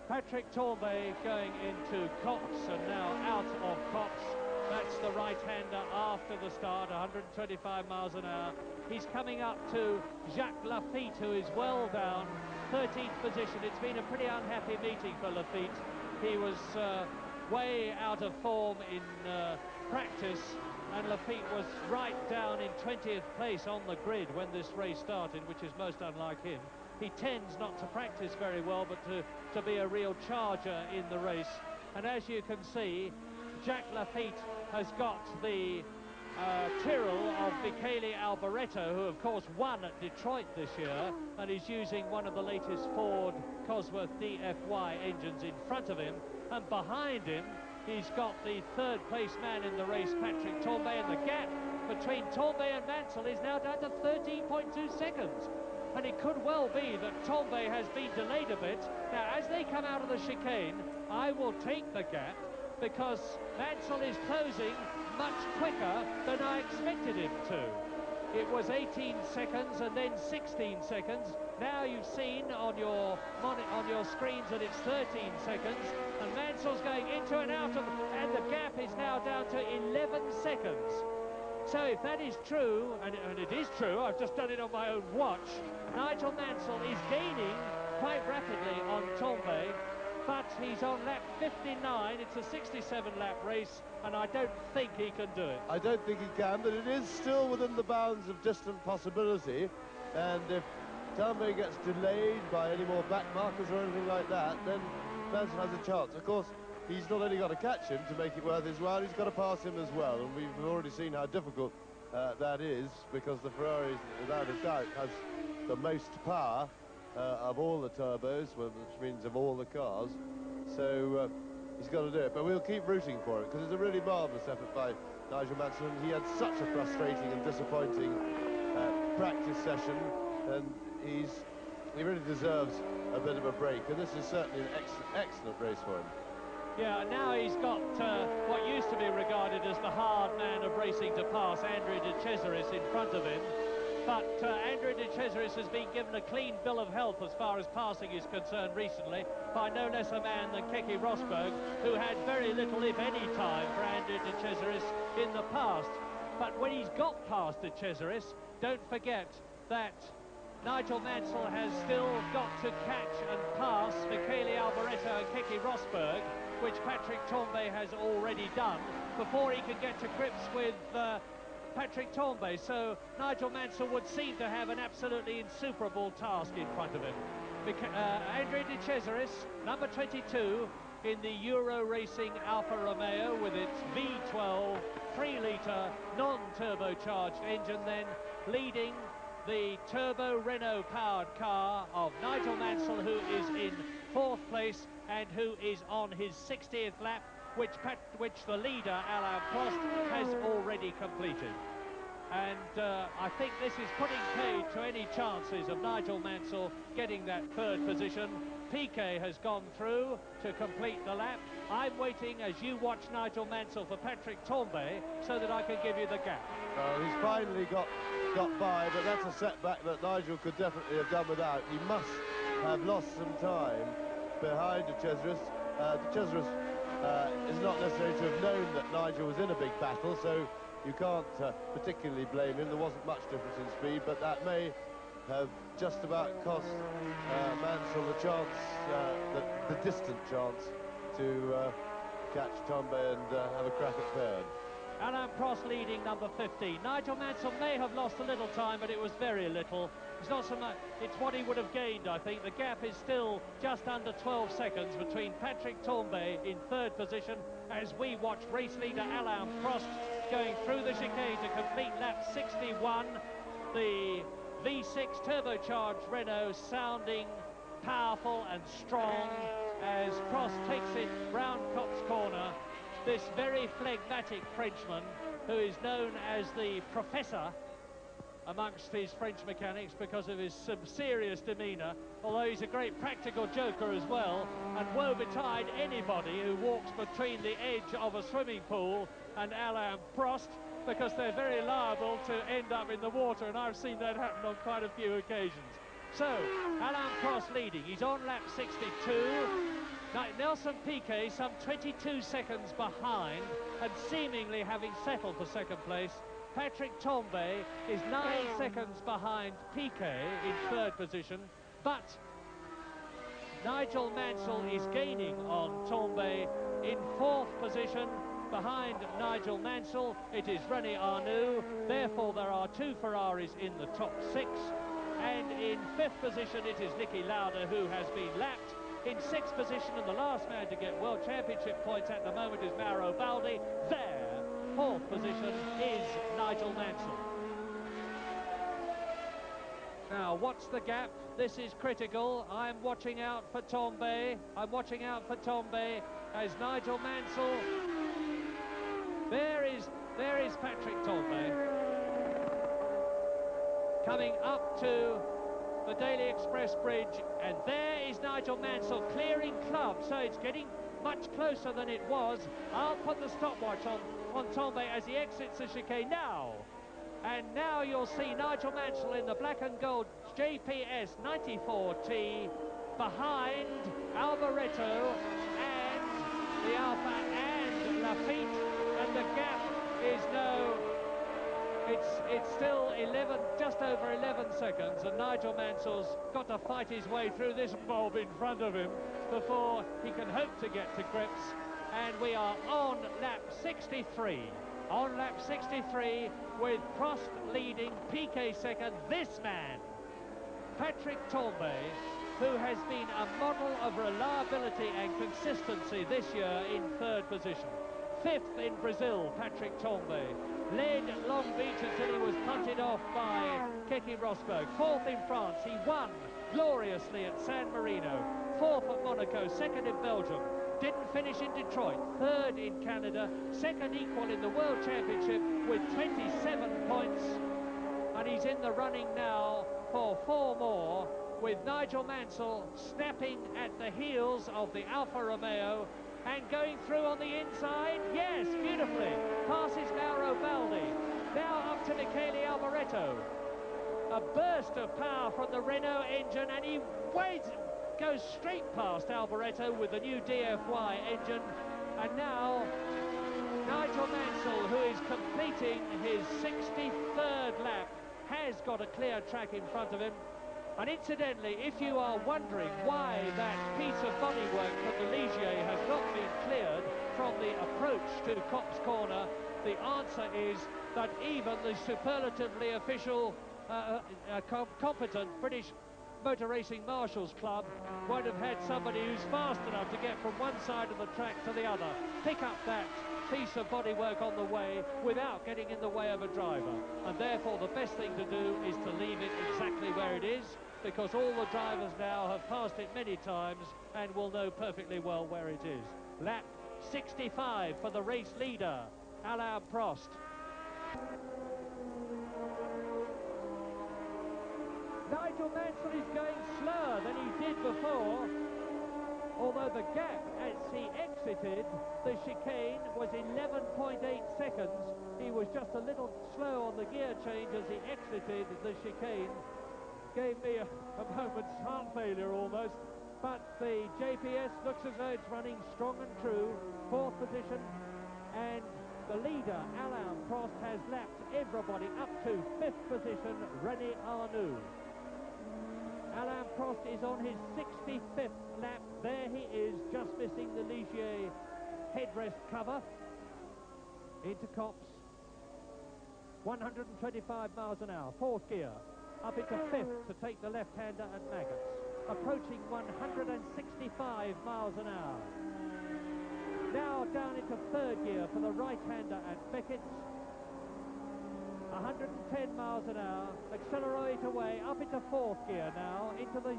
Patrick Tambay going into Cox and now out of Cox. That's the right-hander after the start, 125 miles an hour. He's coming up to Jacques Lafitte, who is well down, 13th position. It's been a pretty unhappy meeting for Lafitte. He was way out of form in practice, and Lafitte was right down in 20th place on the grid when this race started, which is most unlike him. He tends not to practice very well, but to be a real charger in the race. And as you can see, Jacques Lafitte has got the Tyrrell of Michele Alboreto, who of course won at Detroit this year, and is using one of the latest Ford Cosworth DFY engines in front of him. And behind him, he's got the 3rd place man in the race, Patrick Tambay, and the gap between Tambay and Mansell is now down to 13.2 seconds. And it could well be that Tambay has been delayed a bit. Now, as they come out of the chicane, I will take the gap, because Mansell is closing much quicker than I expected him to. It was 18 seconds and then 16 seconds. Now you've seen on your screens that it's 13 seconds, and Mansell's going into and out of, and the gap is now down to 11 seconds. So if that is true, and it is true, I've just done it on my own watch, Nigel Mansell is gaining quite rapidly on Tombe, but he's on lap 59. It's a 67-lap race, and I don't think he can do it. I don't think he can, but it is still within the bounds of distant possibility. And if Tombe gets delayed by any more back markers or anything like that, then Mansell has a chance. Of course, he's not only got to catch him to make it worth his while, he's got to pass him as well. And we've already seen how difficult that is, because the Ferrari, without a doubt, has the most power of all the turbos, which means of all the cars. So he's got to do it. But we'll keep rooting for it, because it's a really marvellous effort by Nigel Mansell. He had such a frustrating and disappointing practice session, and he really deserves a bit of a break. And this is certainly an excellent race for him. Yeah, and now he's got what used to be regarded as the hard man of racing to pass, Andrea de Cesaris, in front of him. But Andrea de Cesaris has been given a clean bill of health as far as passing is concerned recently by no less a man than Keke Rosberg, who had very little, if any, time for Andrea de Cesaris in the past. But when he's got past de Cesaris, don't forget that Nigel Mansell has still got to catch and pass Michele Alboreto and Keke Rosberg, which Patrick Tambay has already done, before he can get to grips with Patrick Tambay. So Nigel Mansell would seem to have an absolutely insuperable task in front of him. Andrea de Cesaris, number 22 in the Euro Racing Alfa Romeo, with its V12 3-litre non-turbocharged engine, then leading the turbo Renault powered car of Nigel Mansell, who is in 4th place and who is on his 60th lap, which the leader, Alain Prost, has already completed. And I think this is putting paid to any chances of Nigel Mansell getting that 3rd position. Piquet has gone through to complete the lap. I'm waiting, as you watch Nigel Mansell, for Patrick Tambay, so that I can give you the gap. He's finally got by, but that's a setback that Nigel could definitely have done without. He must have lost some time behind de Cesaris. De Cesaris is not necessarily to have known that Nigel was in a big battle, so you can't particularly blame him. There wasn't much difference in speed, but that may have just about cost Mansell the chance, the distant chance to catch Tambay and have a crack at 3rd. Alain Prost leading number 15. Nigel Mansell may have lost a little time, but it was very little. It's not so much, it's what he would have gained, I think. The gap is still just under 12 seconds between Patrick Tambay in 3rd position, as we watch race leader Alain Prost going through the chicane to complete lap 61. The V6 turbocharged Renault sounding powerful and strong as Prost takes it round Copse Corner. This very phlegmatic Frenchman, who is known as the Professor amongst his French mechanics because of his serious demeanour, although he's a great practical joker as well, and woe betide anybody who walks between the edge of a swimming pool and Alain Prost, because they're very liable to end up in the water, and I've seen that happen on quite a few occasions. So, Alain Prost leading. He's on lap 62. Now, Nelson Piquet some 22 seconds behind, and seemingly having settled for 2nd place. Patrick Tambay is 9 seconds behind Piquet in 3rd position, but Nigel Mansell is gaining on Tambay in 4th position. Behind Nigel Mansell, it is René Arnoux. Therefore, there are 2 Ferraris in the top 6. And in 5th position, it is Niki Lauda, who has been lapped. In 6th position, and the last man to get World Championship points at the moment is Mauro Baldi. There, 4th position, is Nigel Mansell. Now, what's the gap? This is critical. I'm watching out for Tambay. I'm watching out for Tambay as Nigel Mansell. There is Patrick Tambay coming up to the Daily Express Bridge, and there is Nigel Mansell clearing club. So it's getting much closer than it was. I'll put the stopwatch on Tombe as he exits the chicane now. And now you'll see Nigel Mansell in the black and gold JPS 94T behind Alboreto and the Alpha and Lafitte, and the gap is it's still 11, just over 11 seconds, and Nigel Mansell's got to fight his way through this mob in front of him before he can hope to get to grips. And we are on lap 63. On lap 63 with Prost leading, Piquet second. This man, Patrick Tombe, who has been a model of reliability and consistency this year, in third position. Fifth in Brazil, Patrick Tombe. Led Long Beach until he was punted off by Keke Rosberg. Fourth in France, he won gloriously at San Marino. Fourth at Monaco, second in Belgium. Didn't finish in Detroit. Third in Canada, second equal in the World Championship with 27 points. And he's in the running now for 4 more, with Nigel Mansell snapping at the heels of the Alfa Romeo and going through on the inside. Yes, beautifully. Passes Mauro Baldi. Now up to Michele Alboreto. A burst of power from the Renault engine, and he goes straight past Alboreto with the new DFY engine. And now Nigel Mansell, who is completing his 63rd lap, has got a clear track in front of him. And incidentally, if you are wondering why that piece of bodywork from the Ligier has not been cleared from the approach to Copse Corner, the answer is that even the superlatively official, competent British Motor Racing Marshals Club won't have had somebody who's fast enough to get from one side of the track to the other, pick up that piece of bodywork on the way without getting in the way of a driver. And therefore the best thing to do is to leave it exactly where it is, because all the drivers now have passed it many times and will know perfectly well where it is. Lap 65 for the race leader, Alain Prost. Nigel Mansell is going slower than he did before, although the gap as he exited the chicane was 11.8 seconds. He was just a little slow on the gear change as he exited the chicane. Gave me a moment's heart failure almost, but the JPS looks as though it's running strong and true. Fourth position, and the leader, Alain Prost, has lapped everybody up to fifth position, René Arnoux. Alain Prost is on his 65th lap. There he is, just missing the Ligier headrest cover. Into Copse. 125 miles an hour, fourth gear. Up into fifth to take the left-hander at Maggots. Approaching 165 miles an hour. Now down into third gear for the right-hander at Beckett's. 110 miles an hour, accelerate away, up into fourth gear now, into the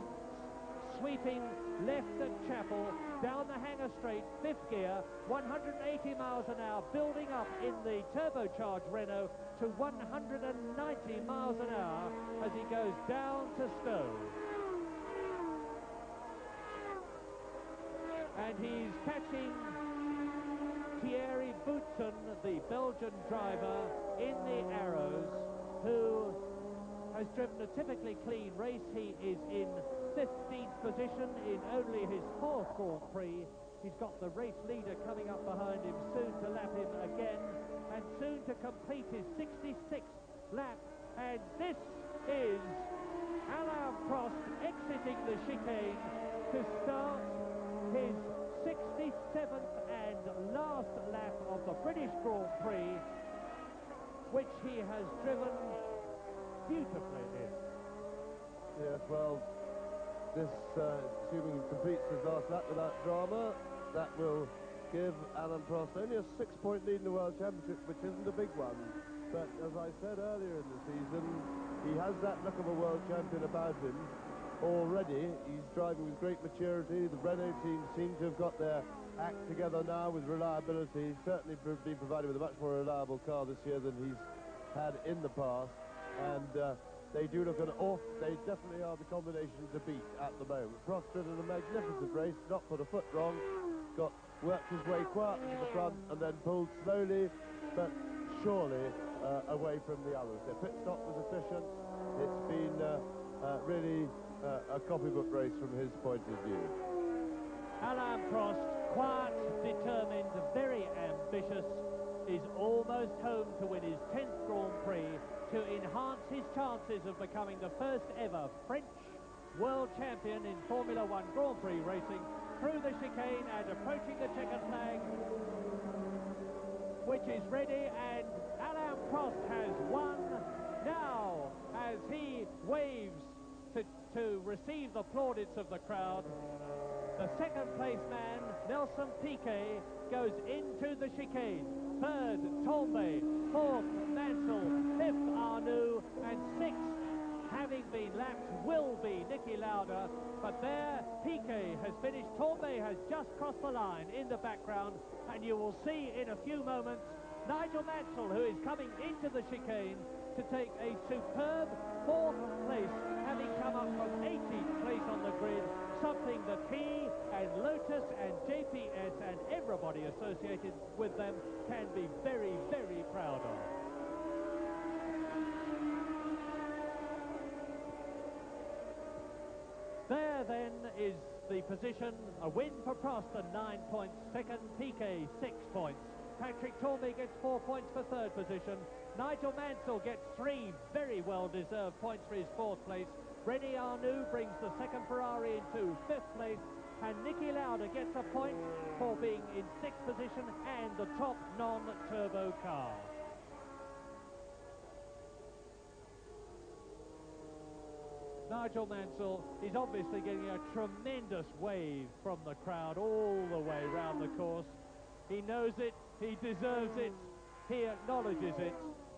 sweeping left at Chapel, down the hangar straight, fifth gear, 180 miles an hour, building up in the turbocharged Renault to 190 miles an hour as he goes down to Stowe. And he's catching Thierry Boutsen, the Belgian driver, in the Arrows, who has driven a typically clean race. He is in 15th position in only his fourth Grand Prix. He's got the race leader coming up behind him, soon to lap him again, and soon to complete his 66th lap. And this is Alain Prost exiting the chicane to start his 67th and last lap of the British Grand Prix, which he has driven beautifully in. Yes, well, this, assuming he completes his last lap without drama, that will give Alain Prost only a 6-point lead in the World Championship, which isn't a big one. But as I said earlier in the season, he has that look of a world champion about him already. He's driving with great maturity. The Renault team seem to have got their act together now with reliability. He's certainly been provided with a much more reliable car this year than he's had in the past. And they do look they definitely are the combination to beat at the moment. Prost did in a magnificent race, not put a foot wrong, worked his way quietly to the front and then pulled slowly but surely away from the others. Their pit stop was efficient. It's been really a copybook race from his point of view. Alain Prost, quiet, determined, very ambitious, is almost home to win his 10th Grand Prix to enhance his chances of becoming the first ever French world champion in Formula One Grand Prix racing through the chicane and approaching the checkered flag, which is ready, and Alain Prost has won now as he waves to receive the plaudits of the crowd. The second place man, Nelson Piquet, goes into the chicane. Third, Tombe. Fourth, Mansell. Fifth, Arnoux. And sixth, having been lapped, will be Niki Lauda. But there, Piquet has finished. Tombe has just crossed the line in the background. And you will see in a few moments Nigel Mansell, who is coming into the chicane to take a superb fourth place, having come up from 18th place on the grid, something that he and Lotus and JPS and everybody associated with them can be very, very proud of. There then is the position, a win for Prost and 9 points, second Piquet 6 points. Patrick Tambay gets 4 points for third position. Nigel Mansell gets 3 very well-deserved points for his fourth place. René Arnoux brings the second Ferrari into fifth place. And Niki Lauda gets a point for being in sixth position and the top non-turbo car. Nigel Mansell is obviously getting a tremendous wave from the crowd all the way round the course. He knows it, he deserves it, he acknowledges it.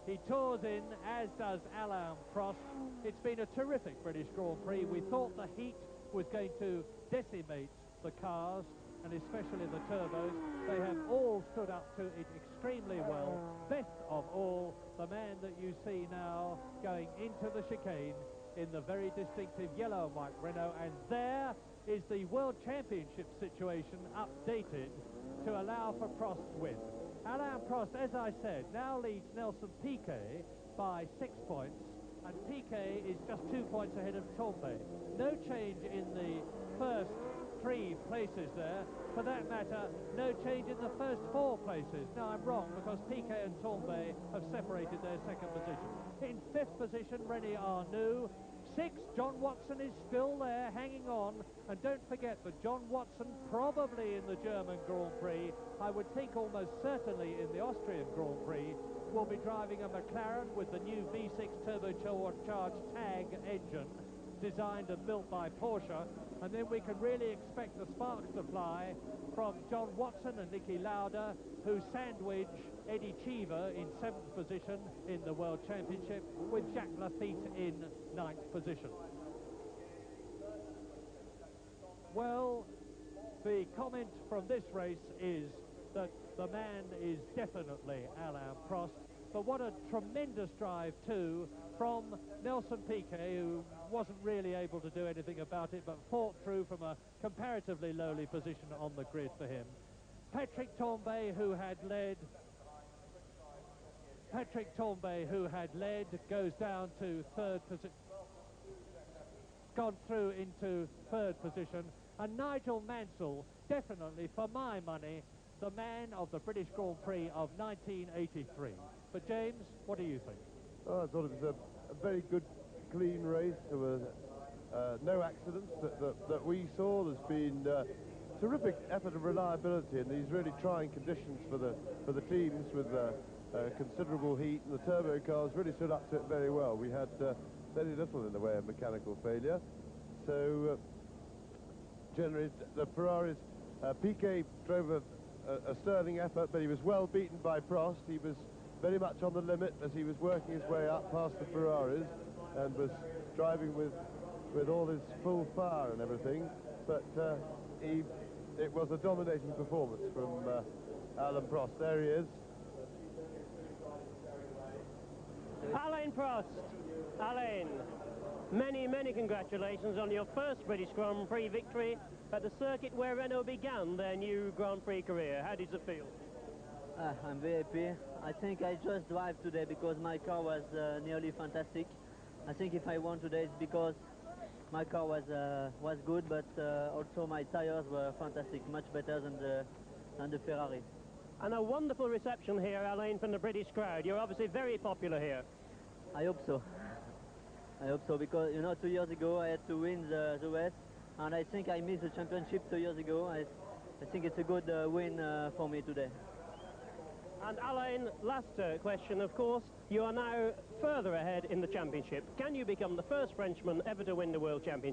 He tours in, as does Alain Prost. It's been a terrific British Grand Prix. We thought the heat was going to decimate the cars, and especially the turbos. They have all stood up to it extremely well. Best of all, the man that you see now going into the chicane in the very distinctive yellow and white Renault, and there is the World Championship situation updated to allow for Prost's win. Alain Prost, as I said, now leads Nelson Piquet by 6 points, and Piquet is just 2 points ahead of Tambay. No change in the first 3 places there. For that matter, no change in the first 4 places. Now, I'm wrong, because Piquet and Tambay have separated their second position. In fifth position, René Arnoux. 6, John Watson is still there, hanging on. And don't forget that John Watson, probably in the German Grand Prix, I would think almost certainly in the Austrian Grand Prix, will be driving a McLaren with the new V6 turbocharged TAG engine, designed and built by Porsche. And then we can really expect the sparks to fly from John Watson and Niki Lauda, who sandwich Eddie Cheever in 7th position in the World Championship, with Jacques Lafitte in 9th position. Well, the comment from this race is that the man is definitely Alain Prost, but what a tremendous drive too from Nelson Piquet, who wasn't really able to do anything about it, but fought through from a comparatively lowly position on the grid for him. Patrick Tambay, who had led, goes down to third position, gone through into third position, and Nigel Mansell, definitely, for my money, the man of the British Grand Prix of 1983. But James, what do you think? Oh, I thought it was a very good, clean race. There were no accidents that we saw. There's been terrific effort of reliability in these really trying conditions for the teams, with considerable heat, and the turbo cars really stood up to it very well. We had very little in the way of mechanical failure. So generally the Ferraris, Piquet drove a sterling effort, but he was well beaten by Prost. He was very much on the limit as he was working his way up past the Ferraris and was driving with all his full fire and everything. But it was a dominating performance from Alain Prost. There he is. Alain Prost. Alain, Many, many congratulations on your first British Grand Prix victory at the circuit where Renault began their new Grand Prix career. How does it feel? I'm very happy. I think I just drive today because my car was nearly fantastic. I think if I won today it's because my car was good, but also my tires were fantastic, much better than the Ferrari. And a wonderful reception here, Alain, from the British crowd. You're obviously very popular here. I hope so. I hope so, because, you know, 2 years ago I had to win the race, and I think I missed the championship 2 years ago. I think it's a good win for me today. And Alain, last question, of course. You are now further ahead in the championship. Can you become the first Frenchman ever to win the World Championship?